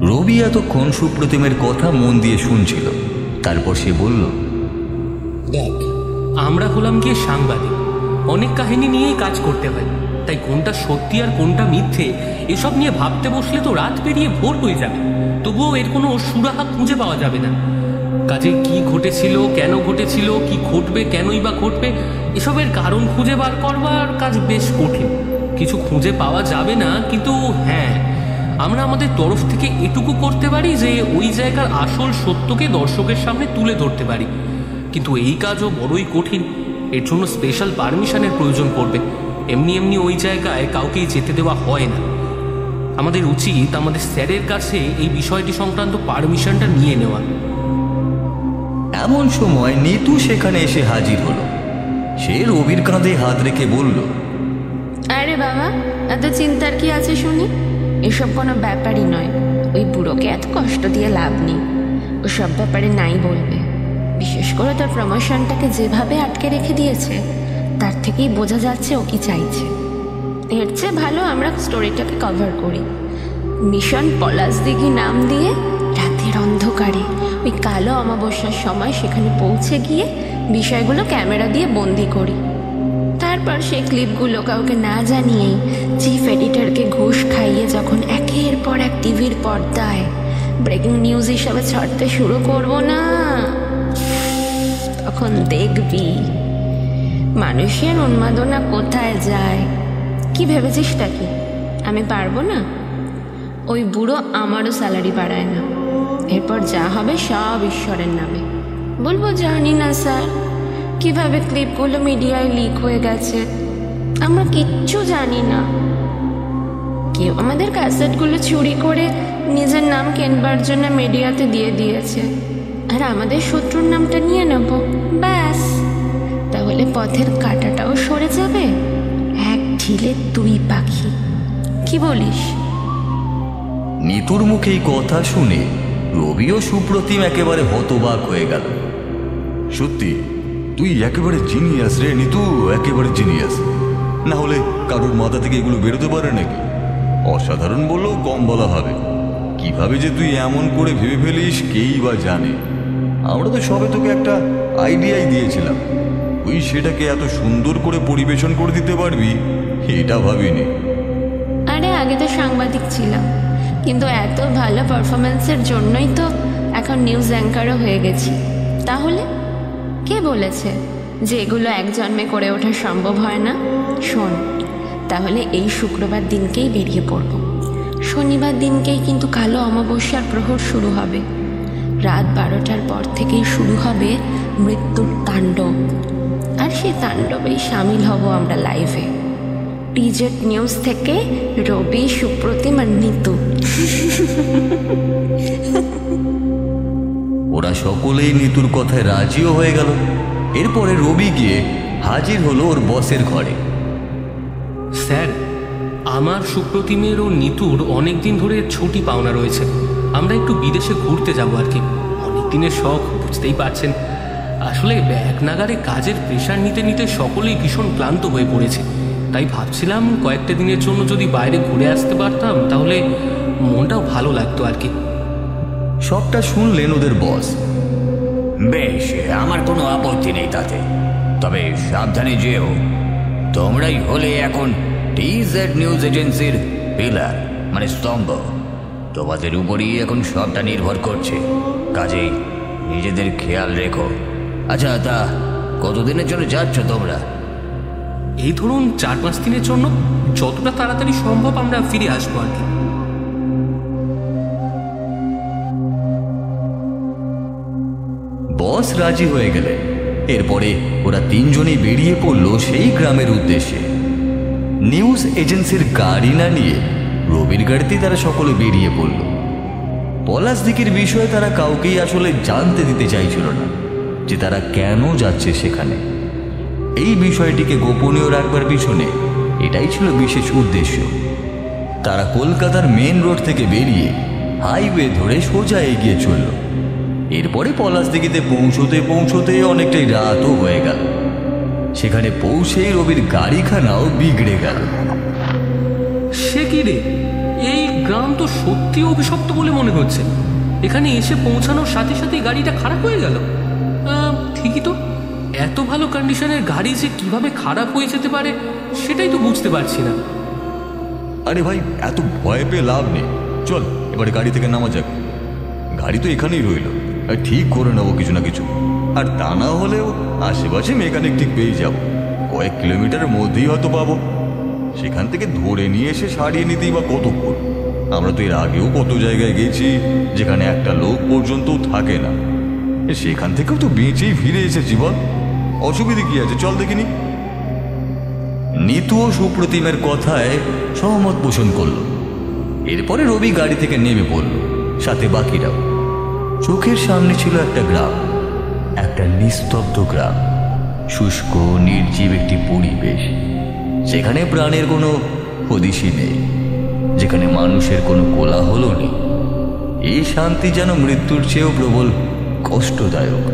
রবি এতক্ষণ সুপ্রতিমের কথা মন দিয়ে শুনছিল। তারপর সে বলল, দেখ, আমরা হলাম গিয়ে সাংবাদিক, অনেক কাহিনী নিয়েই কাজ করতে হয়, তাই কোনটা সত্যি আর কোনটা মিথ্যে এসব নিয়ে ভাবতে বসলে তো রাত পেরিয়ে ভোর হয়ে যাবে, তবুও এর কোনো সুরাহা খুঁজে পাওয়া যাবে না। কাজে কি ঘটেছিল, কেন ঘটেছিল, কি ঘটবে, কেনই বা ঘটবে, এসবের কারণ খুঁজে বার করবার কাজ বেশ কঠিন। কিছু খুঁজে পাওয়া যাবে না, কিন্তু হ্যাঁ, আমরা আমাদের তরফ থেকে এটুকু করতে পারি যে ওই জায়গার আসল সত্যকে দর্শকের সামনে তুলে ধরতে পারি। কিন্তু এই কাজও বড়ই কঠিন, এর জন্য স্পেশাল পারমিশনের প্রয়োজন পড়বে। এমনি এমনি ওই জায়গায় কাউকেই যেতে দেওয়া হয় না। আমাদের উচিত আমাদের স্যারের কাছে এই বিষয়টি সংক্রান্ত পারমিশনটা নিয়ে নেওয়া। এমন সময় নিতু সেখানে এসে হাজির হলো। সে রবির কাঁধে হাত রেখে বলল, আরে বাবা, এত চিন্তার কি আছে শুনি? এসব কোনো ব্যাপারই নয়। ওই বুড়োকে এত কষ্ট দিয়ে লাভ নেই, ও সব ব্যাপারে নাই বলবে। বিশেষ করে তোর প্রমোশনটাকে যেভাবে আটকে রেখে দিয়েছে, তার থেকেই বোঝা যাচ্ছে ও কি চাইছে। এর চেয়ে ভালো আমরা স্টোরিটাকে কভার করি। মিশন পলাশদিঘি নাম দিয়ে রাতের অন্ধকারে ওই কালো অমাবস্যার সময় সেখানে পৌঁছে গিয়ে বিষয়গুলো ক্যামেরা দিয়ে বন্দি করি। তারপর সেই ক্লিপগুলো কাউকে না জানিয়েই চিফ এডিটরকে ঘুষ খাইয়ে যখন একের পর এক টিভির পর্দায় ব্রেকিং নিউজ হিসাবে ছাড়তে শুরু করব না, তখন দেখবি মানুষের উন্মাদনা কোথায় যায়। কি ভেবেছিসটা কি আমি পারবো না? ওই বুড়ো আমারও স্যালারি বাড়ায় না। এরপর যা হবে সব ঈশ্বরের নামে। বলবো জানি না স্যার কিভাবে ক্লিপগুলো মিডিয়ায় লিক হয়ে গেছে, আমরা কিচ্ছু জানি না। কেউ আমাদের ক্যাসেটগুলো চুরি করে নিজের নাম কেনবার জন্য মিডিয়াতে দিয়ে দিয়েছে, আর আমাদের শত্রুর নামটা নিয়ে নেব, ব্যাস। তাহলে পথের কাঁটাটাও সরে যাবে, এক ঢিলে দুই পাখি। কি বলিস? নিতুর মুখে এই কথা শুনে রবি ও সুপ্রতিম একেবারে হতবাক হয়ে গেল। সত্যি তুই একেবারে জিনিয়াস রে নিতু, একেবারে জিনিয়াস। না হলে কারোর মাথা থেকে এগুলো বেরোতে পারে নাকি? অসাধারণ বললেও কম বলা হবে। কিভাবে যে তুই এমন করে ভেবে ফেলিস কেই বা জানে। আমরা তো সবে তোকে একটা আইডিয়াই দিয়েছিলাম, তুই সেটাকে এত সুন্দর করে পরিবেশন করে দিতে পারবি এটা ভাবিনি। আরে আগে তো সাংবাদিক ছিলাম, কিন্তু এত ভালো পারফরমেন্সের জন্যই তো এখন নিউজ অ্যাঙ্কারও হয়ে গেছি। তাহলে কে বলেছে যে এগুলো এক জন্মে করে ওঠা সম্ভব হয় না? শোন, তাহলে এই শুক্রবার দিনকেই বেরিয়ে পড়ব। শনিবার দিনকেই কিন্তু কালো অমাবস্যার প্রহর শুরু হবে। রাত 12টার পর থেকেই শুরু হবে মৃত্যুর তাণ্ডব, আর সেই তাণ্ডবেই সামিল হব আমরা লাইভে। টিজেট নিউজ থেকে রবি, সুপ্রতিম আর নিতু। ওরা সকলেই নিতুর কথায় রাজিও হয়ে গেল। এরপরে রবি গিয়ে হাজির হলো ওর বসের ঘরে। স্যার, আমার সুপ্রতিমের ও নিতুর অনেক দিন ধরে ছুটি পাওনা রয়েছে। আমরা একটু বিদেশে ঘুরতে যাব আর কি। অনেক দিনের শখ, বুঝতেই পারছেন। আসলে এক নাগারে কাজের প্রেশার নিতে নিতে সকলেই ভীষণ ক্লান্ত হয়ে পড়েছে। তাই ভাবছিলাম কয়েকটা দিনের জন্য যদি বাইরে ঘুরে আসতে পারতাম তাহলে মনটাও ভালো লাগতো আর কি। সবটা শুনলেন ওদের বস। বেশ, আমার কোনো আপত্তি নেই তাতে, তবে সাবধানে যেও। তোমরাই হলে এখন টিজেড নিউজ এজেন্সির পিলার, মানে স্তম্ভ। তোমাদের উপরই এখন সবটা নির্ভর করছে, কাজেই নিজেদের খেয়াল রেখো। আচ্ছা, তা কতদিনের জন্য যাচ্ছ তোমরা? এই ধরুন 4-5 দিনের জন্য। যতটা তাড়াতাড়ি সম্ভব আমরা ফিরে আসবো আর কি। বস রাজি হয়ে গেলেন। এরপরে ওরা তিনজনই বেরিয়ে পড়ল সেই গ্রামের উদ্দেশ্যে। নিউজ এজেন্সির গাড়ি না নিয়ে রবির গাড়িতেই তারা সকলে বেরিয়ে পড়ল। পলাশদিঘির বিষয়ে তারা কাউকেই আসলে জানতে দিতে চাইছিল না যে তারা কেন যাচ্ছে সেখানে। এই বিষয়টিকে গোপনীয় রাখবার পিছনে এটাই ছিল বিশেষ উদ্দেশ্য। তারা কলকাতার মেন রোড থেকে বেরিয়ে হাইওয়ে ধরে সোজা এগিয়ে চলল। এরপরে পলাশদিঘিতে পৌঁছতে পৌঁছতে অনেকটাই রাতও হয়ে গেল। সেখানে পৌঁছেই রবির গাড়িখানাও বিগড়ে গেল। সে কি রে, এই গ্রাম তো সত্যি অভিশপ্ত বলে মনে হচ্ছে। এখানে এসে পৌঁছানোর সাথে সাথেই গাড়িটা খারাপ হয়ে গেল। ঠিকই তো, এত ভালো কন্ডিশনের গাড়ি যে কিভাবে খারাপ হয়ে যেতে পারে সেটাই তো বুঝতে পারছি না। আরে ভাই, এত ভয় পেয়ে লাভ নেই, চল এবারে গাড়ি থেকে নামা যাক। গাড়ি তো এখানেই রইল, ঠিক করে নেবো কিছু না কিছু। আর তা না হলেও আশেপাশে মেকানিক ঠিক পেয়ে যাবো, কয়েক কিলোমিটারের মধ্যেই হয়তো পাবো। সেখান থেকে ধরে নিয়ে এসে সারিয়ে নিতেই বা কতক্ষণ। আমরা তো এর আগেও কত জায়গায় গেছি যেখানে একটা লোক পর্যন্ত থাকে না, সেখান থেকেও তো বেঁচেই ফিরে এসেছি। বল, অসুবিধে কি আছে, চল দেখিনি। নিতু ও সুপ্রতিমের কথায় সহমত পোষণ করল। এরপরে রবি গাড়ি থেকে নেমে পড়ল, সাথে বাকিরাও। চোখের সামনে ছিল একটা গ্রাম, একটা নিস্তব্ধ গ্রাম, শুষ্ক নির্জীব একটি পরিবেশ, যেখানে প্রাণের কোনো হদিশই নেই, যেখানে মানুষের কোনো কোলাহল নেই। এই শান্তি যেন মৃত্যুর চেয়েও প্রবল কষ্টদায়ক।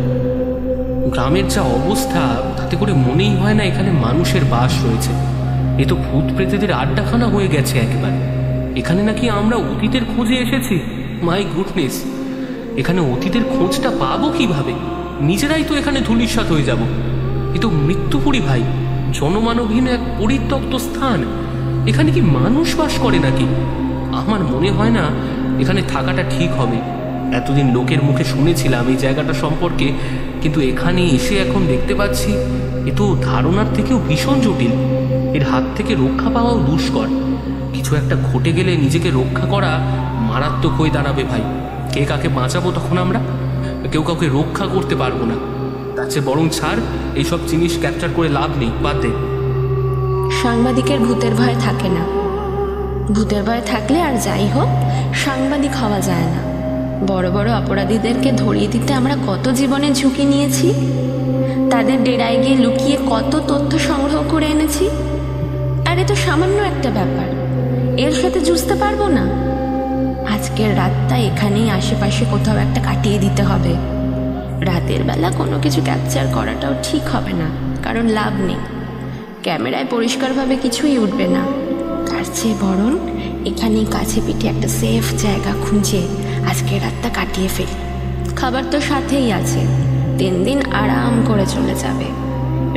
গ্রামের যা অবস্থা, তাতে করে মনেই হয় না এখানে মানুষের বাস রয়েছে। এ তো ভূত প্রেতেদের আড্ডাখানা হয়ে গেছে একেবারে। এখানে নাকি আমরা অতীতের খোঁজে এসেছি। মাই গুডনেস, এখানে অতীতের খোঁজটা পাবো কিভাবে? নিজেরাই তো এখানে ধূলিসাৎ হয়ে যাব। এ তো মৃত্যুপুরী ভাই, জনমানবহীন এক পরিত্যক্ত স্থান। এখানে কি মানুষ বাস করে নাকি? আমার মনে হয় না এখানে থাকাটা ঠিক হবে। এতদিন লোকের মুখে শুনেছিলাম এই জায়গাটা সম্পর্কে, কিন্তু এখানে এসে এখন দেখতে পাচ্ছি এ তো ধারণার থেকেও ভীষণ জটিল। এর হাত থেকে রক্ষা পাওয়াও দুষ্কর। কিছু একটা ঘটে গেলে নিজেকে রক্ষা করা মারাত্মক হয়ে দাঁড়াবে ভাই। কে কাকে বাঁচাবো তখন? আমরা কেউ কাউকে রক্ষা করতে পারবো না। তার চেয়ে বরং ছাড়, এইসব জিনিস ক্যাপচার করে লাভ নেই, বাদ দে। সাংবাদিকের ভূতের ভয় থাকে না। ভূতের ভয় থাকলে আর যাই হোক সাংবাদিক হওয়া যায় না। বড় বড় অপরাধীদেরকে ধরিয়ে দিতে আমরা কত জীবনের ঝুঁকি নিয়েছি, তাদের ডেরায় গিয়ে লুকিয়ে কত তথ্য সংগ্রহ করে এনেছি। আর এ তো সামান্য একটা ব্যাপার, এর সাথে যুঝতে পারবো না। আজকের রাতটা এখানেই আশেপাশে কোথাও একটা কাটিয়ে দিতে হবে। রাতের বেলা কোনো কিছু ক্যাপচার করাটাও ঠিক হবে না, কারণ লাভ নেই, ক্যামেরায় পরিষ্কারভাবে কিছুই উঠবে না। তার চেয়ে বরং এখানেই কাছে পিঠে একটা সেফ জায়গা খুঁজে আজকের রাতটা কাটিয়ে ফেলি। খাবার তো সাথেই আছে, 3 দিন আরাম করে চলে যাবে।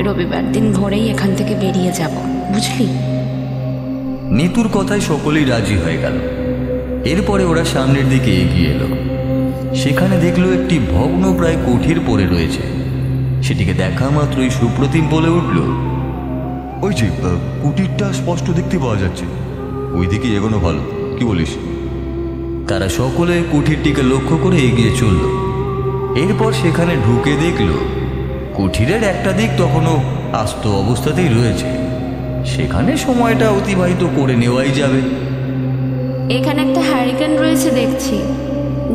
রবিবার দিন ভোরেই এখান থেকে বেরিয়ে যাব, বুঝলি? নিতুর কথায় সকলেই রাজি হয়ে গেল। এরপরে ওরা সামনের দিকে এগিয়ে এলো। সেখানে দেখলো একটি ভগ্ন প্রায় কুঠির পড়ে রয়েছে। সেটিকে দেখা মাত্রই সুপ্রতিম বলে উঠল, ওই যে কুটিরটা স্পষ্ট দেখতে পাওয়া যাচ্ছে, ওইদিকে এগোনো ভালো, কি বলিস? তারা সকলে কুঠিরটিকে লক্ষ্য করে এগিয়ে চলল। এরপর সেখানে ঢুকে দেখল কুঠিরের একটা দিক তখনও আস্ত অবস্থাতেই রয়েছে। সেখানে সময়টা অতিবাহিত করে নেওয়াই যাবে। এখানে একটা হ্যারিকেন রয়েছে দেখছি,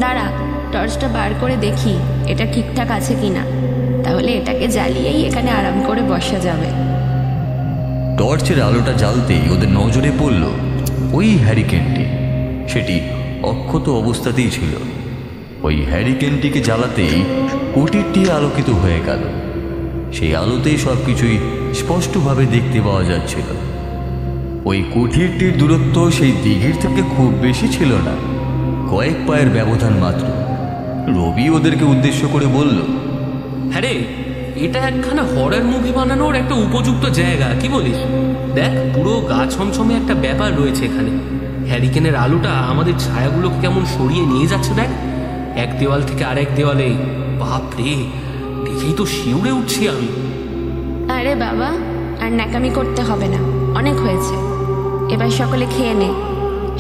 দাঁড়া টর্চটা বার করে দেখি এটা ঠিকঠাক আছে কিনা, তাহলে এটাকে জ্বালিয়েই এখানে আরাম করে বসা যাবে। টর্চের আলোটা জ্বালতেই ওদের নজরে পড়ল ওই হ্যারিকেনটি। সেটি অক্ষত অবস্থাতেই ছিল। ওই হ্যারিকেনটিকে জ্বালাতেই কুটিরটি আলোকিত হয়ে গেল। সেই আলোতেই সব কিছুই স্পষ্টভাবে দেখতে পাওয়া যাচ্ছিল। ওই কুঠিরটির দূরত্ব সেই দিঘির থেকে খুব বেশি ছিল না, কয়েক পায়ের ব্যবধান মাত্র। রবি ওদেরকে উদ্দেশ্য করে বলল, হ্যাঁ রে, এটা একখানা হরর মুভি বানানোর একটা উপযুক্ত জায়গা, কি বলিস? দেখ, পুরো গা ছমছমে একটা ব্যাপার রয়েছে এখানে। হ্যারিকেনের আলোটা আমাদের ছায়াগুলোকে কেমন সরিয়ে নিয়ে যাচ্ছে দেখ, এক দেওয়াল থেকে আরেক দেওয়ালে। বাপ রে, দেখেই তো শিউরে উঠছি আমি। আরে বাবা, আর ন্যাকামি করতে হবে না, অনেক হয়েছে। এবার সকলে খেয়ে নে,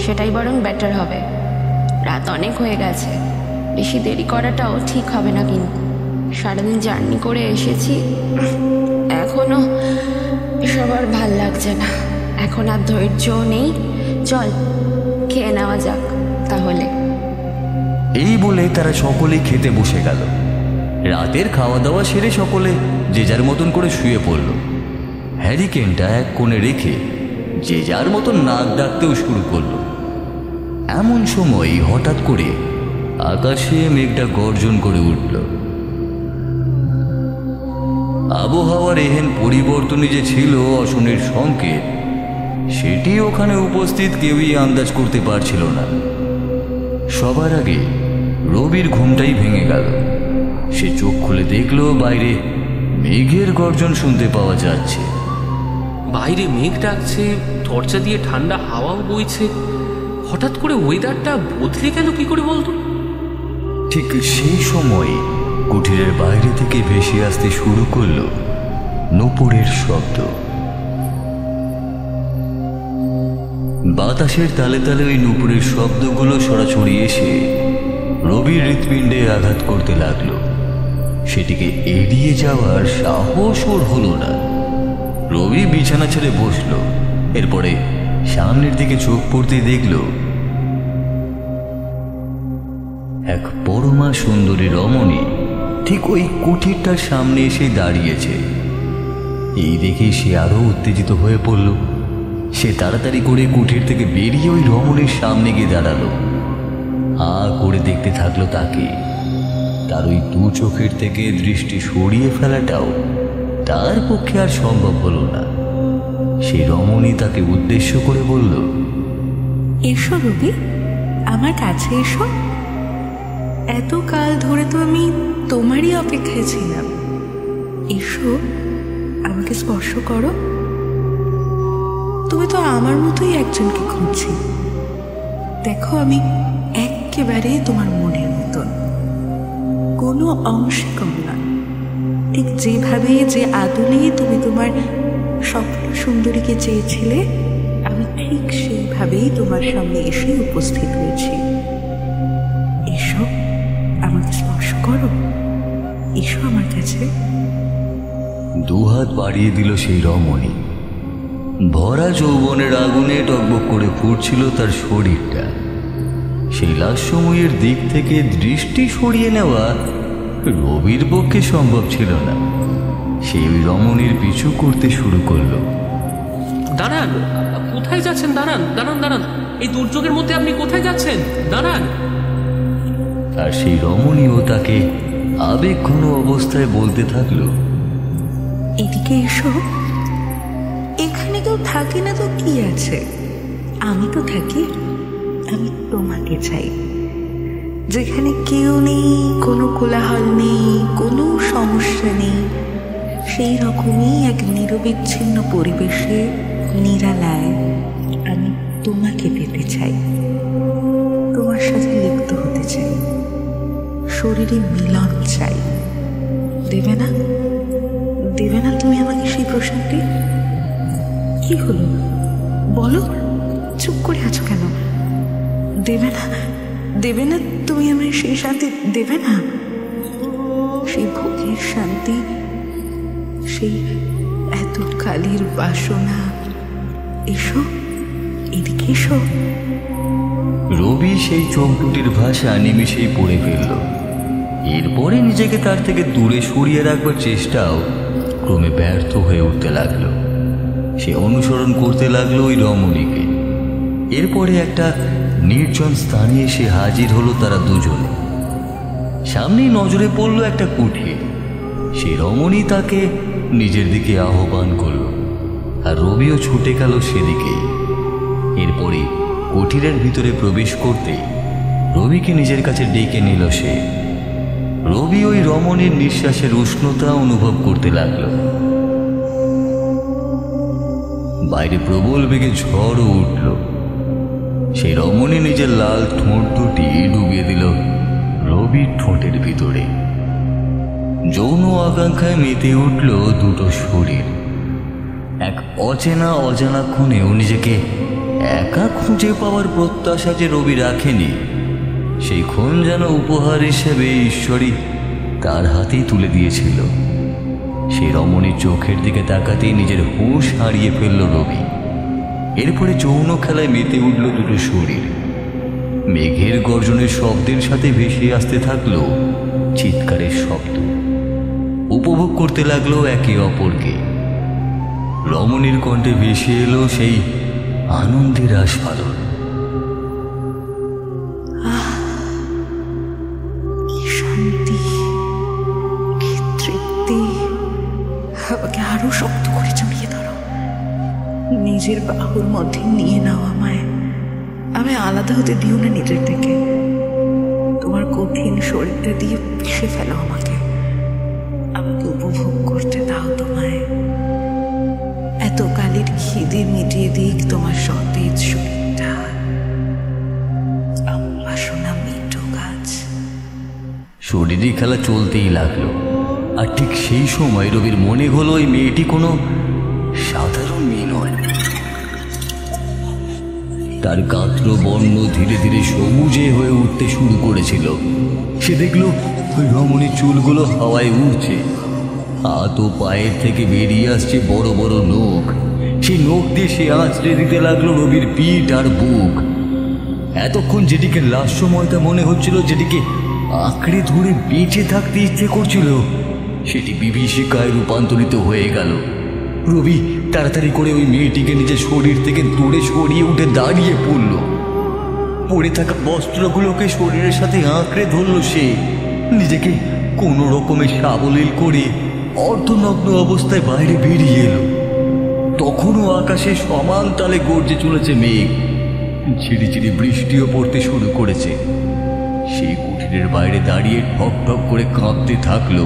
সেটাই বরং বেটার হবে। রাত অনেক হয়ে গেছে, বেশি দেরি করাটাও ঠিক হবে না। কিন্তু সারাদিন জার্নি করে এসেছি, এখনো এসব আর ভাল লাগছে না। এখন আর ধৈর্যও নেই, চল খেয়ে নেওয়া যাক তাহলে। এই বলে তারা সকলেই খেতে বসে গেল। রাতের খাওয়া দাওয়া সেরে সকলে যে যার মতন করে শুয়ে পড়ল। হ্যারিকেনটা এক কোণে রেখে যে যার মতন নাক ডাকতেও শুরু করল। এমন সময় হঠাৎ করে আকাশে মেঘটা গর্জন করে উঠল। আবহাওয়ার এহেন পরিবর্তনই যে ছিল অশনির সংকেত, সেটি ওখানে উপস্থিত কেউই আন্দাজ করতে পারছিল না। সবার আগে রবির ঘুমটাই ভেঙে গেল। সে চোখ খুলে দেখলো বাইরে মেঘের গর্জন শুনতে পাওয়া যাচ্ছে। বাইরে মেঘ ডাকছে, দরজা দিয়ে ঠান্ডা হাওয়াও বইছে। হঠাৎ করে ওয়েদারটা বদলে গেল কি করে বলতো? ঠিক সেই সময় কুঠিরের বাইরে থেকে ভেসে আসতে শুরু করলো নূপুরের শব্দ। বাতাসের তালে তালে ওই নূপুরের শব্দগুলো সরাসরি এসে রবির হৃৎপিণ্ডে আঘাত করতে লাগলো। সেটিকে এড়িয়ে যাওয়ার সাহস ওর হলো না। রবি বিছানা ছেড়ে বসলো। এরপরে সামনের দিকে চোখ পড়তে দেখল এক পরমা সুন্দরী রমণী ঠিক ওই কুঠিরটার সামনে এসে দাঁড়িয়েছে। এই দেখে সে আরো উত্তেজিত হয়ে পড়ল। সে তাড়াতাড়ি করে কুঠির থেকে বেরিয়ে ওই রমণীর সামনে গিয়ে দাঁড়ালো। হা করে দেখতে থাকলো তাকে। তার ওই দু চোখের থেকে দৃষ্টি সরিয়ে ফেলাটাও তার পক্ষে আর সম্ভব হলো না। সেই রমণী তাকে উদ্দেশ্য করে বলল, এসো রবি, আমার কাছে এসো। এত কাল ধরে তো আমি তোমারই অপেক্ষায় ছিলাম। এসো, আমাকে স্পর্শ করো। তুমি তো আমার মতোই একজনকে খুঁজছি। দেখো, আমি একেবারে তোমার মনের মতন, কোনো অংশে কম না। ঠিক যেভাবে যে আদলে তুমি তোমার স্বপ্ন সুন্দরীকে চেয়েছিলে, আমি ঠিক সেইভাবেই তোমার সামনে এসে উপস্থিত হয়েছি। এসো, আমাকে স্পর্শ করো। এসো আমার কাছে। দুহাত বাড়িয়ে দিল সেই রমণী। ভরা যৌবনের আগুনে টকবক করে ফুটছিল তার শরীরটা। সেই লাস্যময়ের দিক থেকে দৃষ্টি সরিয়ে নেওয়া রবির পক্ষে সম্ভব ছিল না। সে ওই রমণীর পিছু করতে শুরু করলো। দাঁড়ান, কোথায় যাচ্ছেন? দাঁড়ান দাঁড়ান দাঁড়ান, এই দুর্যোগের মধ্যে আপনি কোথায় যাচ্ছেন? দাঁড়ান। আর সেই রমণীও তাকে আবেগঘন অবস্থায় বলতে থাকলো, এদিকে এসো। এখানে কেউ থাকে না তো কি আছে, আমি তো থাকি। আমি তোমাকে চাই, যেখানে কেউ নেই, কোনো কোলাহল নেই, কোনো সমস্যা নেই। সেই রকমই এক নিরবিচ্ছিন্ন পরিবেশে নিরালায় আমি তোমাকে পেতে চাই। তোমার সাথে লিপ্ত হতে চাই, শরীরে মিলন চাই। দেবে না? দেবে না তুমি আমাকে সেই প্রশ্নটি? কি হলো বলো, চুপ করে আছো কেন? দেবে না? দেবে না তুমি আমায় সেই শান্তি? দেবে না সেই ভোগের শান্তি, সেই এত কালের বাসনা? এসো, এদিকে এসো। রবি সেই চোখ দুটির ভাষা নিমিষেই পড়ে ফেলল। এরপরে নিজেকে তার থেকে দূরে সরিয়ে রাখবার চেষ্টাও ক্রমে ব্যর্থ হয়ে উঠতে লাগলো। সে অনুসরণ করতে লাগলো ওই রমণীকে। এরপরে একটা নির্জন স্থানে এসে হাজির হলো তারা দুজনে। সামনেই নজরে পড়ল একটা কুঠির। সেই রমণী তাকে নিজের দিকে আহ্বান করল, আর রবিও ছুটে গেল সেদিকে। এরপরে কুঠিরের ভিতরে প্রবেশ করতে রবিকে নিজের কাছে ডেকে নিল সে। রবি ওই রমণীর নিঃশ্বাসের উষ্ণতা অনুভব করতে লাগল। বাইরে প্রবল বেগে ঝড়ও উঠল। সেই রমণী নিজের লাল ঠোঁট দুটি ডুবিয়ে দিল রবির ঠোঁটের ভিতরে। যৌন আকাঙ্ক্ষায় মেতে উঠল দুটো শরীর। এক অচেনা অজানা ক্ষণেও নিজেকে একা খুঁজে পাওয়ার প্রত্যাশা যে রবি রাখেনি, সেই ক্ষণ যেন উপহার হিসেবে ঈশ্বরই তার হাতেই তুলে দিয়েছিল। সেই রমণীর চোখের দিকে তাকাতেই নিজের হুঁশ হারিয়ে ফেলল রবি। এরপরে যৌন খেলায় মেতে উঠল দুটো শরীর। মেঘের গর্জনের শব্দের সাথে ভেসে আসতে থাকলো চিৎকারের শব্দ। উপভোগ করতে লাগলো একে অপরকে। রমণীর কণ্ঠে ভেসে এলো সেই আনন্দের আস্বাদন। কি শান্তি, কি তৃপ্তি! আমাকে আরো শক্ত করে জড়িয়ে ধরো, নিজের বাহুর মধ্যে নিয়ে নাও আমায়। আমি আলাদা হতে দিও না নিজের থেকে। তোমার কঠিন শরীরটা দিয়ে পিষে ফেলো আমাকে উপভোগ করতে দাও তোমায়। এত কালের খিদে মিটিয়ে দিক তোমার সতেজ শরীরটা। বাসনা মিটো গাছ। শরীরী খেলা চলতেই লাগলো। আর ঠিক সেই সময় রবির মনে হলো এই মেয়েটি কোনো সাধারণ মেয়ে নয়। তার গাত্র বর্ণ ধীরে ধীরে সবুজে হয়ে উঠতে শুরু করেছিল। সে দেখল ওই রমণীর চুলগুলো হাওয়ায় উড়ছে, হাত ও পায়ের থেকে বেরিয়ে আসছে বড় বড় নখ। সেই নখ দিয়ে সে আঁচড়ে দিতে লাগলো রবির পিঠ আর বুক। এতক্ষণ যেটিকে লাস্যময়তা মনে হচ্ছিল, যেটিকে আঁকড়ে ধরে বেঁচে থাকতে ইচ্ছে করছিল, সেটি বিভীষিকায় রূপান্তরিত হয়ে গেল। রবি তাড়াতাড়ি করে ওই মেয়েটিকে নিজের শরীর থেকে দূরে সরিয়ে উঠে দাঁড়িয়ে পড়ল। পড়ে থাকা বস্ত্রগুলোকে শরীরের সাথে আঁকড়ে ধরল সে। নিজেকে কোনো রকমে সাবলীল করে অর্ধনগ্ন অবস্থায় বাইরে বেরিয়ে এলো। তখনও আকাশে সমান তালে গর্জে চলেছে মেঘ। ঝিরিঝিরি বৃষ্টিও পড়তে শুরু করেছে। সেই কুঠিরের বাইরে দাঁড়িয়ে ঠক ঠক করে কাঁপতে থাকলো।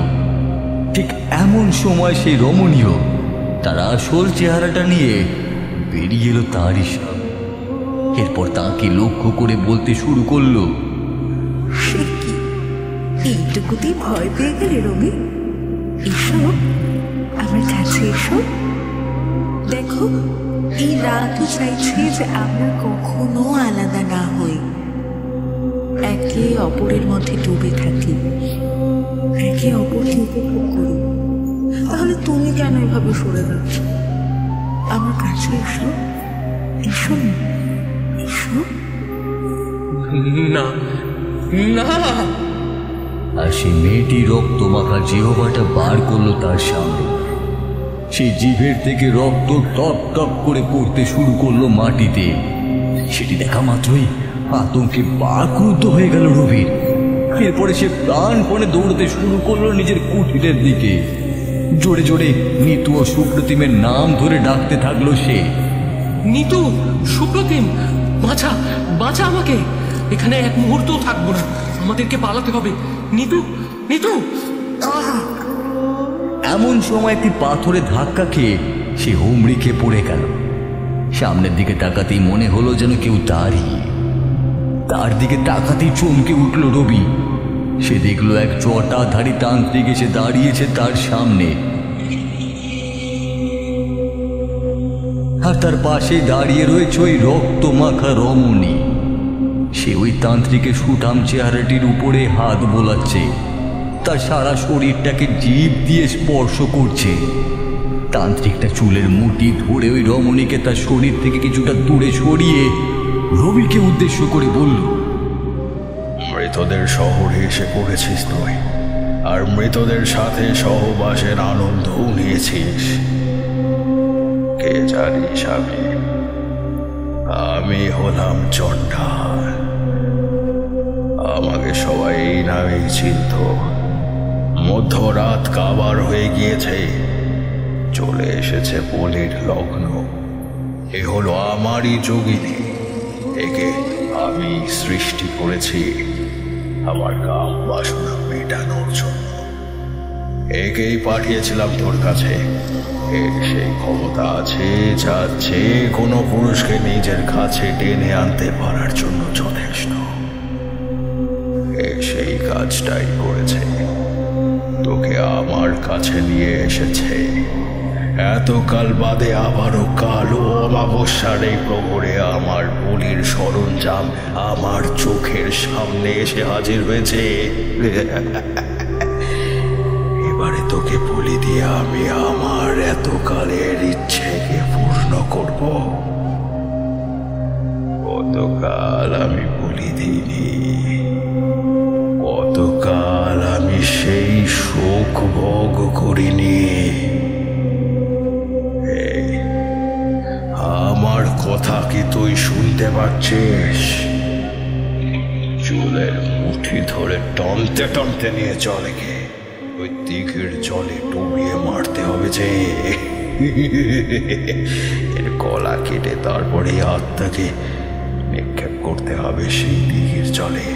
ঠিক এমন সময় সেই রমণীয় তার আসল চেহারাটা নিয়ে বেরিয়ে এলো তারই সামনে। এরপর তাকে লক্ষ্য করে বলতে শুরু করলো, সে কি এইটুকুতেই ভয় পেয়ে গেলে রবি? এসো আমার কাছে, এসো। দেখো, এই রাতও চাইছে যে আমরা কখনো আলাদা না হই, একে অপরের মধ্যে ডুবে থাকি, একে অপরকে উপভোগ করি। তাহলে তুমি কেন এভাবে সরে যাচ্ছ? আমার কাছে এসো, এসো, এসো। না না। আর সেই মেয়েটি রক্ত মাখা জিহ্বাটা বার করলো তার সামনে। সেই জিভের থেকে রক্ত টপ টপ করে পড়তে শুরু করলো মাটিতে। সেটি দেখা মাত্রই আতঙ্কে বাকরুদ্ধ হয়ে গেল রবির। এরপরে সে প্রাণপণে দৌড়তে শুরু করলো নিজের কুঠিরের দিকে। জোরে জোরে নিতু ও সুপ্রতিমের নাম ধরে ডাকতে থাকলো সে। নিতু, সুপ্রতিম, বাঁচা, বাঁচা আমাকে। এখানে এক মুহূর্তও থাকবো না, আমাদেরকে পালাতে হবে। নিতু, নিতু। এমন সময় একটি পাথরে ধাক্কা খেয়ে সে হুমড়ি খেয়ে পড়ে গেল। সামনের দিকে তাকাতেই মনে হলো যেন কেউ দাঁড়িয়ে। তার দিকে তাকাতেই চমকে উঠল রবি। সে দেখলো এক জটাধারী তান্ত্রিক এসে দাঁড়িয়েছে তার সামনে। আর তার পাশে দাঁড়িয়ে রয়েছে ওই রক্ত মাখা রমণী। সে ওই তান্ত্রিকের সুঠাম চেহারাটির উপরে হাত বোলাচ্ছে, তার সারা শরীরটাকে জিভ দিয়ে স্পর্শ করছে। তান্ত্রিকটা চুলের মুঠি ধরে ওই রমণীকে তার শরীর থেকে কিছুটা দূরে সরিয়ে রবিকে উদ্দেশ্য করে বলল, মৃতদের শহরে এসে পড়েছিস তুই, আর মৃতদের সাথে সহবাসের আনন্দও নিয়েছিস। কে জানিস আমি হলাম চণ্ডাল। আমাকে সবাই এই নামেই চিনত। মধ্যরাত কাবার হয়ে গিয়েছে, চলে এসেছে বলির লগ্ন। এ হলো আমারই যোগিনী। একে আমি সৃষ্টি করেছি আমার কাম বাসনা মেটানোর জন্য। একেই পাঠিয়েছিলাম তোর কাছে। এর সেই ক্ষমতা আছে যা যে কোনো পুরুষকে নিজের কাছে টেনে আনতে পারার জন্য যথেষ্ট। এ সেই কাজটাই করেছে, তোকে আমার কাছে নিয়ে এসেছে। এতকাল বাদে আবারও কালো অমাবস্যার এই প্রহরে আমার বলির সরঞ্জাম আমার চোখের সামনে এসে হাজির হয়েছে। এবারে তোকে বলি দিয়ে আমি আমার এতকালের ইচ্ছেকে পূর্ণ করব। কতকাল আমি বলি দিইনি, কতকাল আমি সেই শোক ভোগ করিনি। আমার কথা কি তুই শুনতে পাচ্ছিস? চুলের মুঠি ধরে টানতে টানতে নিয়ে চলে গে ওই দিঘির জলে ডুবিয়ে মারতে হবে যে। এর গলা কেটে তারপরে আত্মাকে নিক্ষেপ করতে হবে সেই দিঘির জলে।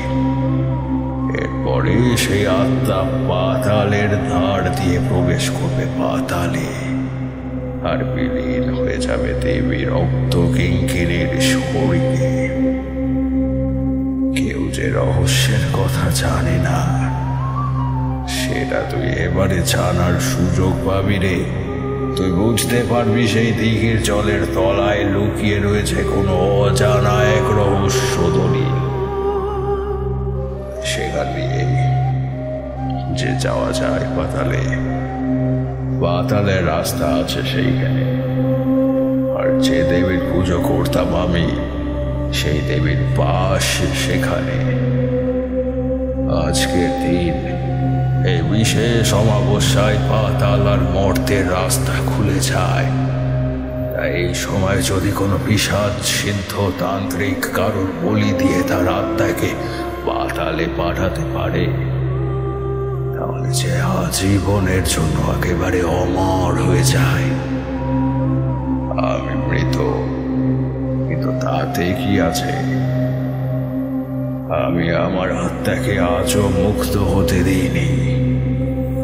এরপরে সেই আত্মা পাতালের দ্বার দিয়ে প্রবেশ করবে পাতালে, আর বিলীন হয়ে যাবে দেবীর রক্ত কিঙ্কিণীর শরীরে। কেউ যে রহস্যের কথা জানে না, সেটা তুই এবারে জানার সুযোগ পাবি রে। তুই বুঝতে পারবি সেই দিঘির জলের তলায় লুকিয়ে রয়েছে কোনো অজানা এক রহস্য দলিল। সেখান দিয়ে যে যাওয়া যায় পাতালে, পাতালের রাস্তা আছে সেইখানে। আর যে দেবীর পুজো করতাম আমি, সেই দেবীর পাশ সেখানে। আজকের দিন এই বিশেষ অমাবস্যায় পাতাল আর মর্তের রাস্তা খুলে যায়। তাই এই সময় যদি কোনো পিশাচ সিদ্ধ তান্ত্রিক কারোর বলি দিয়ে তার আত্মাকে পাতালে পাঠাতে পারে, তাহলে যে আজীবনের জন্য একেবারে অমর হয়ে যায়। আমি মৃত, কিন্তু তাতে কি আছে? আমি আমার আত্মাকে আজও মুক্ত হতে দিইনি,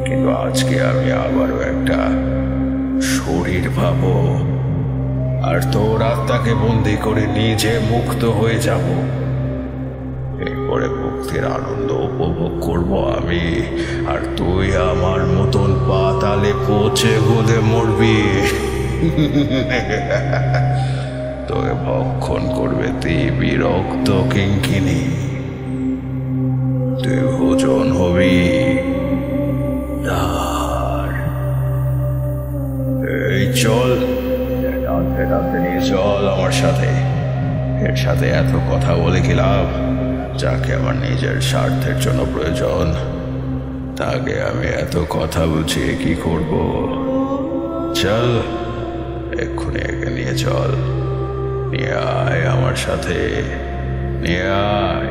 কিন্তু আজকে আমি আবারও একটা শরীর পাবো, আর তোর আত্মাকে বন্দি করে নিজে মুক্ত হয়ে যাব। এরপরে মুক্তির আনন্দ উপভোগ করব আমি, আর তুই আমার মতন পাতালে পচে গলে মরবি। তোকে ভক্ষণ করবে দেবী রক্ত কিঙ্কিণী। তুই ভোজন হবি। এই চল, টানতে টানতে নিয়ে চল আমার সাথে। এর সাথে এত কথা বলে কি লাভ? যাকে আমার নিজের স্বার্থের জন্য প্রয়োজন, তাকে আমি এত কথা বুঝিয়ে কি করব? চল, এক্ষুনি একে নিয়ে চল। নিয়ে আয় আমার সাথে, নিয়ে আয়।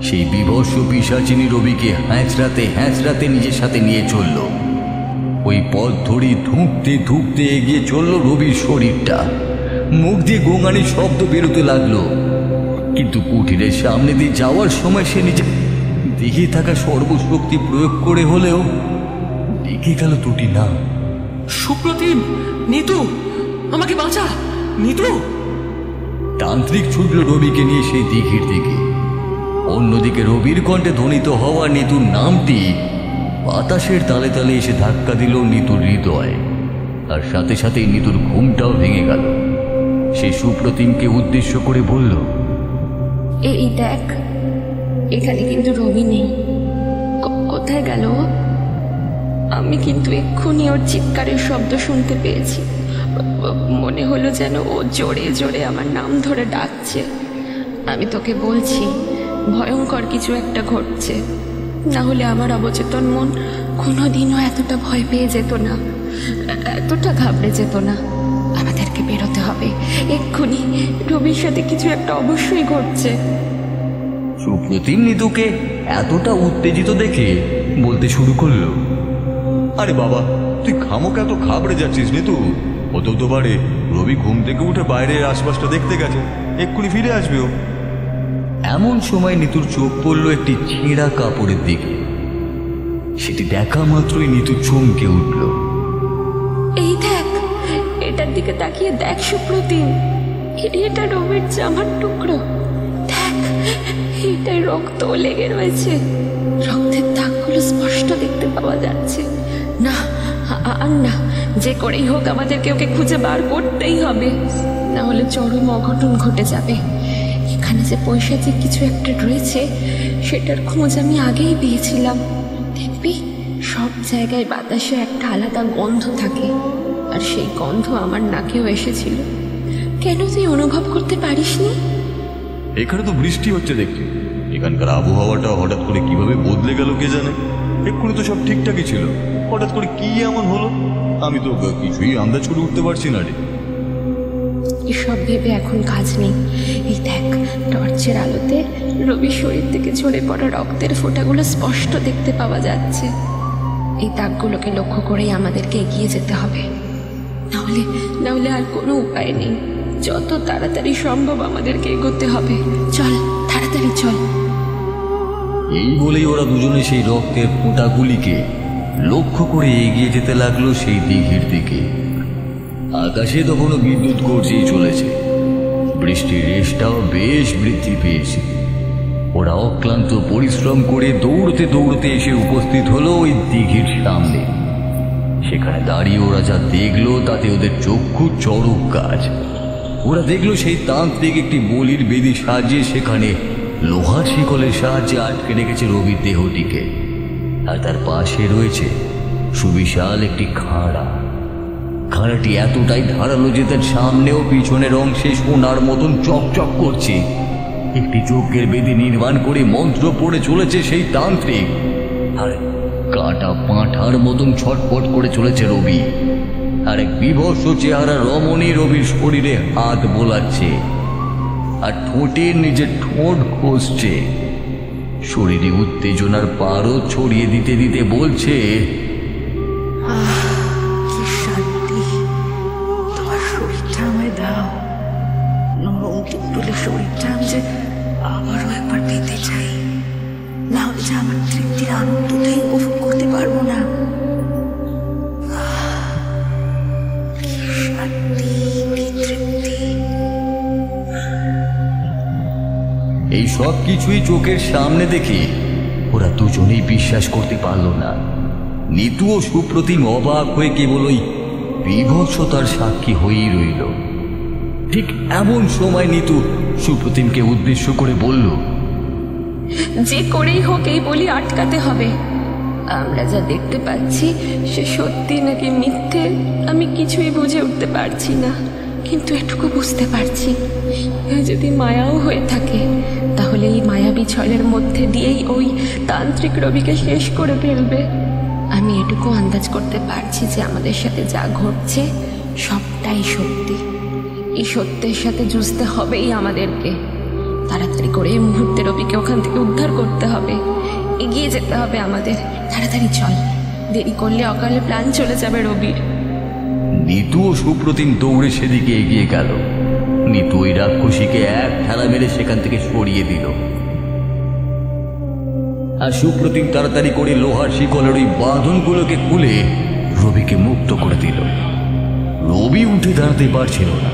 সেই বিভৎস পিশাচিনী রবিকে হ্যাঁচড়াতে নিজের সাথে নিয়ে চলল। ওই পথ ধরে ধুঁকতে ধুঁকতে এগিয়ে চলল রবির শরীরটা। মুখ দিয়ে গোঙানির শব্দ বেরোতে লাগলো, কিন্তু কুঠিরের সামনে দিয়ে যাওয়ার সময় সে নিজে দেখে থাকা সর্বশক্তি প্রয়োগ করে হলেও দেখে গেল দুটি নাম। সুপ্রতিম, নিতু, আমাকে বাঁচা, নিতু। তান্ত্রিক ছুটল রবিকে নিয়ে সেই দিঘির দিকে। অন্যদিকে রবির কণ্ঠে ধ্বনিত হওয়া নিতুর নামটি বাতাসের তালে তালে এসে ধাক্কা দিল নিতুর হৃদয়, আর সাথে সাথেই নিতুর ঘুমটাও ভেঙে গেল। সে সুপ্রতিমকে উদ্দেশ্য করে বলল, এই দেখ, এখানে কিন্তু রবি নেই। কোথায় গেল? আমি কিন্তু এক্ষুনি ওর চিৎকারের শব্দ শুনতে পেয়েছি। মনে হলো যেন ও জোরে জোরে আমার নাম ধরে ডাকছে। আমি তোকে বলছি, ভয়ঙ্কর কিছু একটা ঘটছে। না হলে আমার অবচেতন মন কোনোদিনও এতটা ভয় পেয়ে যেত না, এতটা ঘাবড়ে যেত না। আমাদেরকে বেরোতে হবে এক্ষুনি। রবির সাথে কিছু একটা অবশ্যই ঘটছে। সুপ্রতিম নিতুকে এতটা উত্তেজিত দেখে বলতে শুরু করলো, আরে বাবা, তুই খামোকা এত ঘাবড়ে যাচ্ছিস নিতু। হতেও তো পারে রবি ঘুম থেকে উঠে বাইরের আশপাশটা দেখতে গেছে, এক্ষুনি ফিরে আসবেও। এমন সময় নিতুর চোখ পড়ল একটি ছেঁড়া কাপড়ের দিকে। সেটি দেখা মাত্রই নিতু চমকে উঠল। এই দেখ, এটার দিকে তাকিয়ে দেখ সুপ্রতিম, এটা রবির জামার টুকরো। দেখ, এটাই রক্ত লেগে রয়েছে। রক্তের দাগগুলো স্পষ্ট দেখতে পাওয়া যাচ্ছে। না, আর না, যে করেই হোক আমাদেরকে ওকে খুঁজে বার করতেই হবে, না হলে চরম অঘটন ঘটে যাবে। এখানে যে পৈশাচিক কিছু একটা রয়েছে, সেটার খোঁজ আমি আগেই পেয়েছিলাম। দেখবি, সব জায়গায় বাতাসে একটা আলাদা গন্ধ থাকে, আর সেই গন্ধ আমার নাকেও এসেছিল। কেন তুই অনুভব করতে পারিসনি? এখানে তো বৃষ্টি হচ্ছে দেখছি। এখানকার আবহাওয়াটা হঠাৎ করে কিভাবে বদলে গেল কে জানে। এক্ষুনি তো সব ঠিকঠাকই ছিল, হঠাৎ করে কি এমন হলো আমি তো কিছুই আন্দাজ করে উঠতে পারছি না রে। এসব ভেবে এখন কাজ নেই। এই দেখ, টর্চের আলোতে রবির শরীর থেকে ঝরে পড়া রক্তের ফোঁটাগুলো স্পষ্ট দেখতে পাওয়া যাচ্ছে। এই দাগগুলোকে লক্ষ্য করেই আমাদেরকে এগিয়ে যেতে হবে, নাহলে আর কোনো উপায় নেই। যত তাড়াতাড়ি সম্ভব আমাদেরকে এগোতে হবে। চল, তাড়াতাড়ি চল। এই বলেই ওরা দুজনে সেই রক্তের ফোঁটাগুলিকে লক্ষ্য করে এগিয়ে যেতে লাগলো সেই দিঘির দিকে। আকাশে তখনও বিদ্যুৎ গর্জেই চলেছে, বৃষ্টির রেশটাও বেশ বৃদ্ধি পেয়েছে। ওরা অক্লান্ত পরিশ্রম করে দৌড়তে দৌড়তে এসে উপস্থিত হলো ওই দিঘির সামনে। সেখানে দাঁড়িয়ে ওরা যা দেখলো তাতে ওদের চক্ষু চড়ক গাছ। ওরা দেখলো সেই তান্ত্রিক একটি বলির বেদি সাজিয়ে সেখানে লোহার শিকলের সাহায্যে আটকে রেখেছে রবির দেহটিকে, আর তার পাশে রয়েছে সুবিশাল একটি খাঁড়া। খাঁড়াটি এতটাই ধারালো যে তার সামনে ও পিছনের অংশে সোনার মতন চকচক করছে। একটি যজ্ঞের বেদি নির্মাণ করে মন্ত্র পড়ে চলেছে সেই তান্ত্রিক, আর কাটা পাঁঠার মতন ছটফট করে চলেছে রবি। আর এক বিভৎস চেহারা রমণী রবির শরীরে হাত বোলাচ্ছে আর ঠোঁটে নিজের ঠোঁট ঘষছে। শরীরে উত্তেজনার পারদ ছড়িয়ে দিতে দিতে বলছে, কি শান্তি, তোমার শরীরটা আমায় দাও। নরম তুলে শরীরটা আমি যে আবারও একবার পেতে চাই, না হলে যে আমার তৃপ্তির আনন্দটাই উপভোগ করতে পারবো না। কি শান্তি, কি তৃপ্তি। এই সব কিছুই চোখের সামনে দেখে ওরা দুজনেই বিশ্বাস করতে পারল না। নিতু ও সুপ্রতিম অবাক হয়ে কেবল ওই বিভৎসতার সাক্ষী হয়েই রইল। ঠিক এমন সময় নিতু সুপ্রতিমকে উদ্দেশ্য করে বলল, যে করেই হোক এই বলি আটকাতে হবে। আমরা যা দেখতে পাচ্ছি সে সত্যি নাকি মিথ্যে আমি কিছুই বুঝে উঠতে পারছি না, কিন্তু এটুকু বুঝতে পারছি যদি মায়াও হয়ে থাকে তাহলে এই মায়াবী ছলের মধ্যে দিয়েই ওই তান্ত্রিক রবিকে শেষ করে ফেলবে। আমি এটুকু আন্দাজ করতে পারছি যে আমাদের সাথে যা ঘটছে সবটাই সত্যি। এই সত্যের সাথে যুঝতে হবেই আমাদেরকে। তাড়াতাড়ি করে এই মুহূর্তে রবিকে ওখান থেকে উদ্ধার করতে হবে, এগিয়ে যেতে হবে আমাদের। তাড়াতাড়ি চল, দেরি করলে অকালে প্রাণ চলে যাবে রবির। নিতু ও সুপ্রতিম দৌড়ে সেদিকে এগিয়ে গেল। নিতু ওই রাক্ষসীকে এক ঠেলা মেরে সেখান থেকে সরিয়ে দিল, আর সুপ্রতিম তাড়াতাড়ি করে লোহার শিকলের ওই বাঁধনগুলোকে খুলে রবিকে মুক্ত করে দিল। রবি উঠে দাঁড়াতে পারছিল না,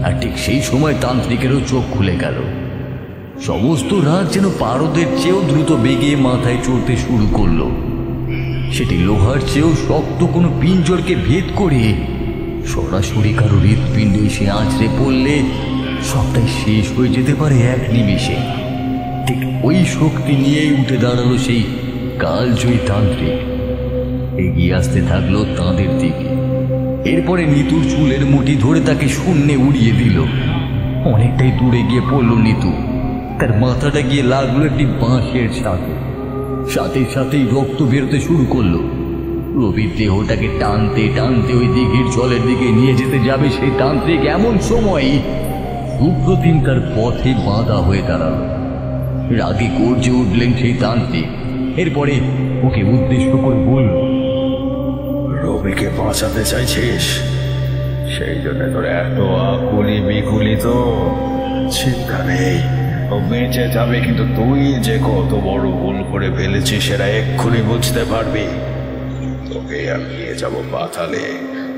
আর ঠিক সেই সময় তান্ত্রিকেরও চোখ খুলে গেল। সমস্ত রাত যেন পারদের চেয়েও দ্রুত বেগে মাথায় চড়তে শুরু করলো। সেটি লোহার চেয়েও শক্ত কোনো পিঞ্জরকে ভেদ করে সরাসরি কারো হৃৎপিণ্ডে এসে আঁচড়ে পড়লে সবটাই শেষ হয়ে যেতে পারে এক নিমেষে। ঠিক ওই শক্তি নিয়েই উঠে দাঁড়ালো সেই কালজয়ী তান্ত্রিক। এগিয়ে আসতে থাকলো তাঁদের দিকে। এরপরে নিতুর চুলের মুঠি ধরে তাকে শূন্যে উড়িয়ে দিল। অনেকটাই দূরে গিয়ে পড়ল নিতু। তার মাথাটা গিয়ে লাগলো একটি বাঁশের সাথে। সাথে সাথেই রক্ত বেরোতে শুরু করলো। রবির দেহটাকে টানতে টানতে ওই দিঘির জলের দিকে নিয়ে যেতে যাবে সেই তান্ত্রিক, এমন সময় সুপ্রতিম তার পথে বাঁধা হয়ে দাঁড়ালো। রাগে গর্জে উঠলেন সেই তান্ত্রিক। এরপরে ওকে উদ্দেশ্য করে বলল, রবিকে বাঁচাতে চাইছিস, সেই জন্য তোর এত আকুলি বিকুলি। তো চিন্তা নেই, ও বেঁচে যাবে, কিন্তু তুই যে কত বড় ভুল করে ফেলেছিস সেটা এক্ষুনি বুঝতে পারবি। তোকে আমি নিয়ে যাবো পাতালে।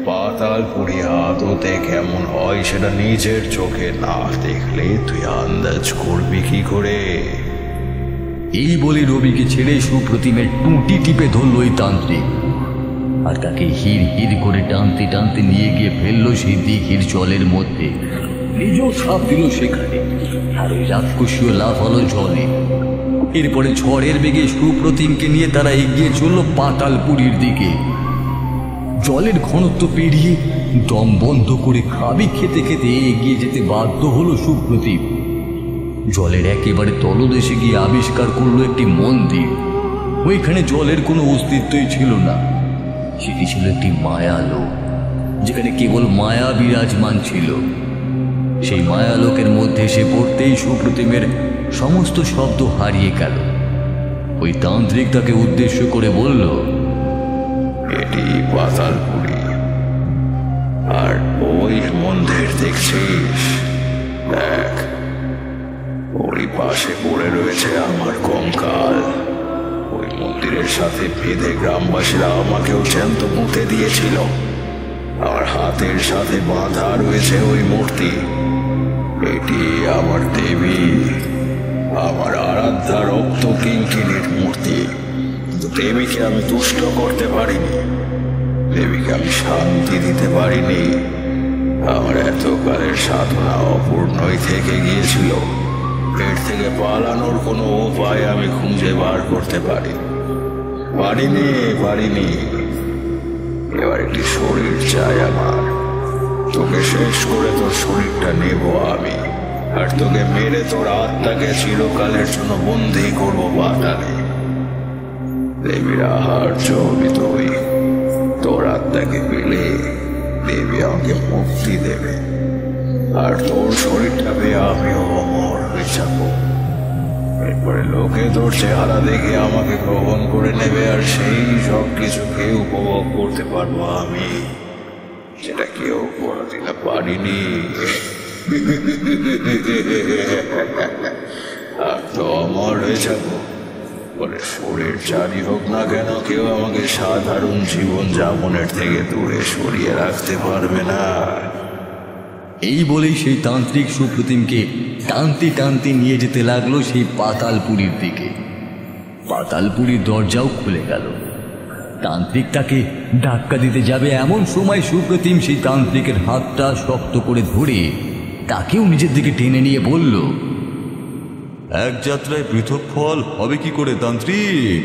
পাতালপুরি আদতে কেমন হয় সেটা নিজের চোখে না দেখলে তুই আন্দাজ করবি কি করে? এই বলে রবিকে ছেড়ে সুপ্রতিমের টুঁটি টিপে ধরল ওই তান্ত্রিক, আর তাকে হির হির করে টানতে টানতে নিয়ে গিয়ে ফেললো সেই দিঘির জলের মধ্যে। নিজেও সাপ দিল সেখানে, আর ওই রাক্ষসীও লাফালো জলে। এরপরে ঝড়ের বেগে সুপ্রতিমকে নিয়ে তারা এগিয়ে চলল পাতালপুরীর দিকে। জলের ঘনত্ব পেরিয়ে দম বন্ধ করে খাবি খেতে খেতে এগিয়ে যেতে বাধ্য হলো সুপ্রতিম। জলের একেবারে তলদেশে গিয়ে আবিষ্কার করলো একটি মন্দির। ওইখানে জলের কোনো অস্তিত্বই ছিল না। সেটি ছিল একটি মায়ালোক, যেখানে কেবল মায়া বিরাজমান ছিল। সেই মায়ালোকের মধ্যে এসে পড়তেই সুপ্রতিমের সমস্ত শব্দ হারিয়ে গেল। ওই তান্ত্রিক তাকে উদ্দেশ্য করে বলল, এটি পাতালপুরি, আর ওই মন্দির দেখছিস, দেখ ওই পাশে পড়ে রয়েছে আমার কঙ্কাল। ওই মন্দিরের সাথে বেঁধে গ্রামবাসীরা আমাকেও জ্যান্ত পুঁতে দিয়েছিল। আমার হাতের সাথে বাঁধা রয়েছে ওই মূর্তি। এটি আমার দেবী, আমার আরাধ্যা রক্ত কিঙ্কিনীর মূর্তি। কিন্তু দেবীকে আমি তুষ্ট করতে পারিনি, দেবীকে আমি শান্তি দিতে পারিনি। আমার এতকালের সাধনা অপূর্ণই থেকে গিয়েছিল। এর থেকে পালানোর কোনো উপায় আমি খুঁজে বার করতে পারিনি। এবার একটি শরীর চাই আমার। তোকে শেষ করে তোর শরীরটা নেব আমি, আর তোকে মেরে তোর আত্মাকে চিরকালের জন্য বন্দী করবো পাতালে। দেবীর আহার্য হবি তুই। তোর আত্মাকে পেলে দেবী আমাকে মুক্তি দেবে, আর তোর শরীরটা পেয়ে আমিও অমর হয়ে যাবো। এরপরে লোকে তোর চেহারা দেখে আমাকে গ্রহণ করে নেবে, আর সেই সব কিছুকে উপভোগ করতে পারবো আমি, যেটা কেউ কোনোদিন পারিনি। আর তো অমর হয়ে যাবো। বলে শরীর যারই হোক না কেন, কেউ আমাকে সাধারণ জীবন যাপনের থেকে দূরে সরিয়ে রাখতে পারবে না। এই বলেই সেই তান্ত্রিক সুপ্রতিমকে টানতে টানতে নিয়ে যেতে লাগলো সেই পাতালপুরীর দিকে। পাতালপুরীর দরজাও খুলে গেল। তান্ত্রিক তাকে ধাক্কা দিতে যাবে এমন সময় সুপ্রতিম সেই তান্ত্রিকের হাতটা শক্ত করে ধরে তাকেও নিজের দিকে টেনে নিয়ে বলল, এক যাত্রায় পৃথক ফল হবে কি করে তান্ত্রিক?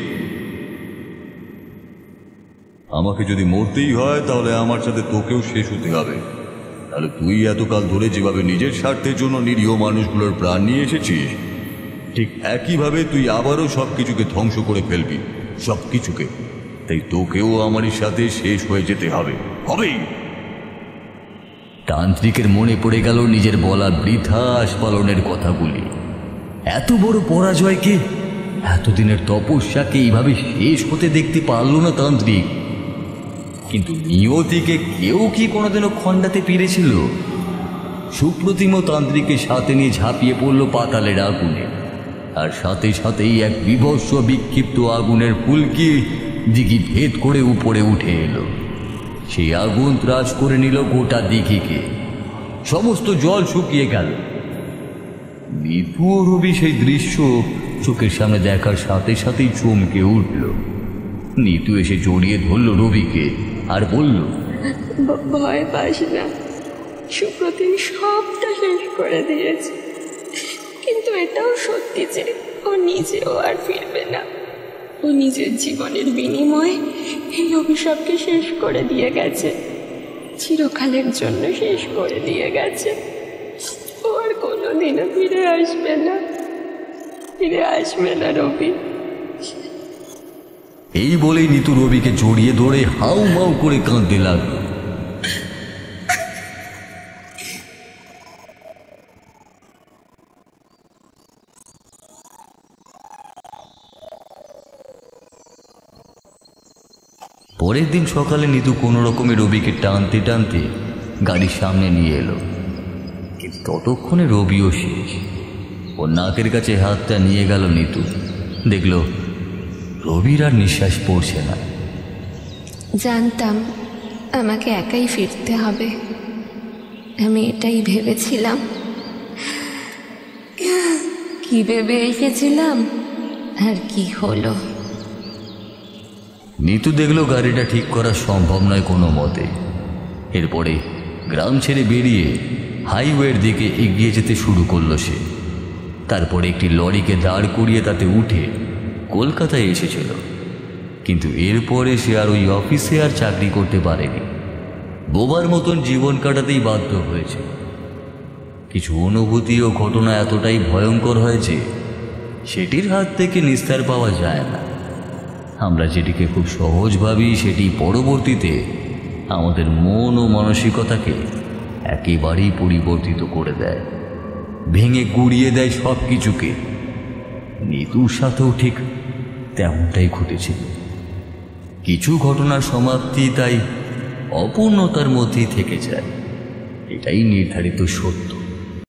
আমাকে যদি মরতেই হয় তাহলে আমার সাথে তোকেও শেষ হতে হবে। তাহলে তুই এতকাল ধরে যেভাবে নিজের স্বার্থের জন্য নিরীহ মানুষগুলোর প্রাণ নিয়ে এসেছিস, ঠিক একইভাবে তুই আবারও সবকিছুকে ধ্বংস করে ফেলবি, সবকিছুকে। তাই তোকেও আমারই সাথে শেষ হয়ে যেতে হবে। তান্ত্রিকের মনে পড়ে গেল নিজের বলা বৃথা আস্ফালনের কথাগুলি। এত বড় পরাজয়কে, এতদিনের তপস্যাকে এইভাবে শেষ হতে দেখতে পারল না তান্ত্রিক। কিন্তু নিয়তিকে কেউ কি কোনোদিনও খণ্ডাতে পেরেছিল? সুপ্রতিম তান্ত্রিকের সাথে নিয়ে ঝাঁপিয়ে পড়ল পাতালের আগুনে, আর সাথে সাথেই এক বিভৎস বিক্ষিপ্ত আগুনের ফুলকি দিঘি ভেদ করে উপরে উঠে এলো। সেই আগুন ত্রাস করে নিল গোটা দিঘিকে। সমস্ত জল শুকিয়ে গেল। নিতু ও রবি সেই দৃশ্য চোখের সামনে দেখার সাথে সাথেই চমকে উঠল। নিতু এসে জড়িয়ে ধরল রবিকে আর বলল, ভয় পাস না, সুপ্রতিম সবটা শেষ করে দিয়েছে। কিন্তু এটাও সত্যি যে ও নিজেও আর ফিরবে না। ও নিজের জীবনের বিনিময়ে এই অভিশাপকে শেষ করে দিয়ে গেছে, চিরকালের জন্য শেষ করে দিয়ে গেছে। ও আর কোনোদিনও ফিরে আসবে না রবি। এই বলেই নিতু রবিকে জড়িয়ে ধরে হাউ মাউ করে কাঁদতে লাগল। পরের দিন সকালে নিতু কোনো রকমে রবিকে টানতে টানতে গাড়ির সামনে নিয়ে এলো। কিন্তু ততক্ষণে রবিও শেষ। ওর নাকের কাছে হাতটা নিয়ে গেল নিতু। দেখল রবির আর নিঃশ্বাস পড়ছে না। জানতাম আমাকে একাই ফিরতে হবে, আমি এটাই ভেবেছিলাম। কি ভেবে এসেছিলাম আর কি হলো। নিতু দেখলো গাড়িটা ঠিক করা সম্ভব নয় কোনো মতে। এরপরে গ্রাম ছেড়ে বেরিয়ে হাইওয়ের দিকে এগিয়ে যেতে শুরু করলো সে। তারপরে একটি লরিকে দাঁড় করিয়ে তাতে উঠে কলকাতায় এসেছিল। কিন্তু এরপরে সে আর ওই অফিসে আর চাকরি করতে পারেনি। বোবার মতন জীবন কাটাতেই বাধ্য হয়েছে। কিছু অনুভূতি ও ঘটনা এতটাই ভয়ঙ্কর হয়েছে সেটির হাত থেকে নিস্তার পাওয়া যায় না। আমরা যেটিকে খুব সহজ ভাবি সেটি পরবর্তীতে আমাদের মন ও মানসিকতাকে একেবারেই পরিবর্তিত করে দেয়, ভেঙে গুড়িয়ে দেয় সব কিছুকে। নিতুর সাথেও ঠিক তেমনটাই ঘটেছিল। কিছু ঘটনার সমাপ্তি তাই অপূর্ণতার মধ্যেই থেকে যায়, এটাই নির্ধারিত সত্য।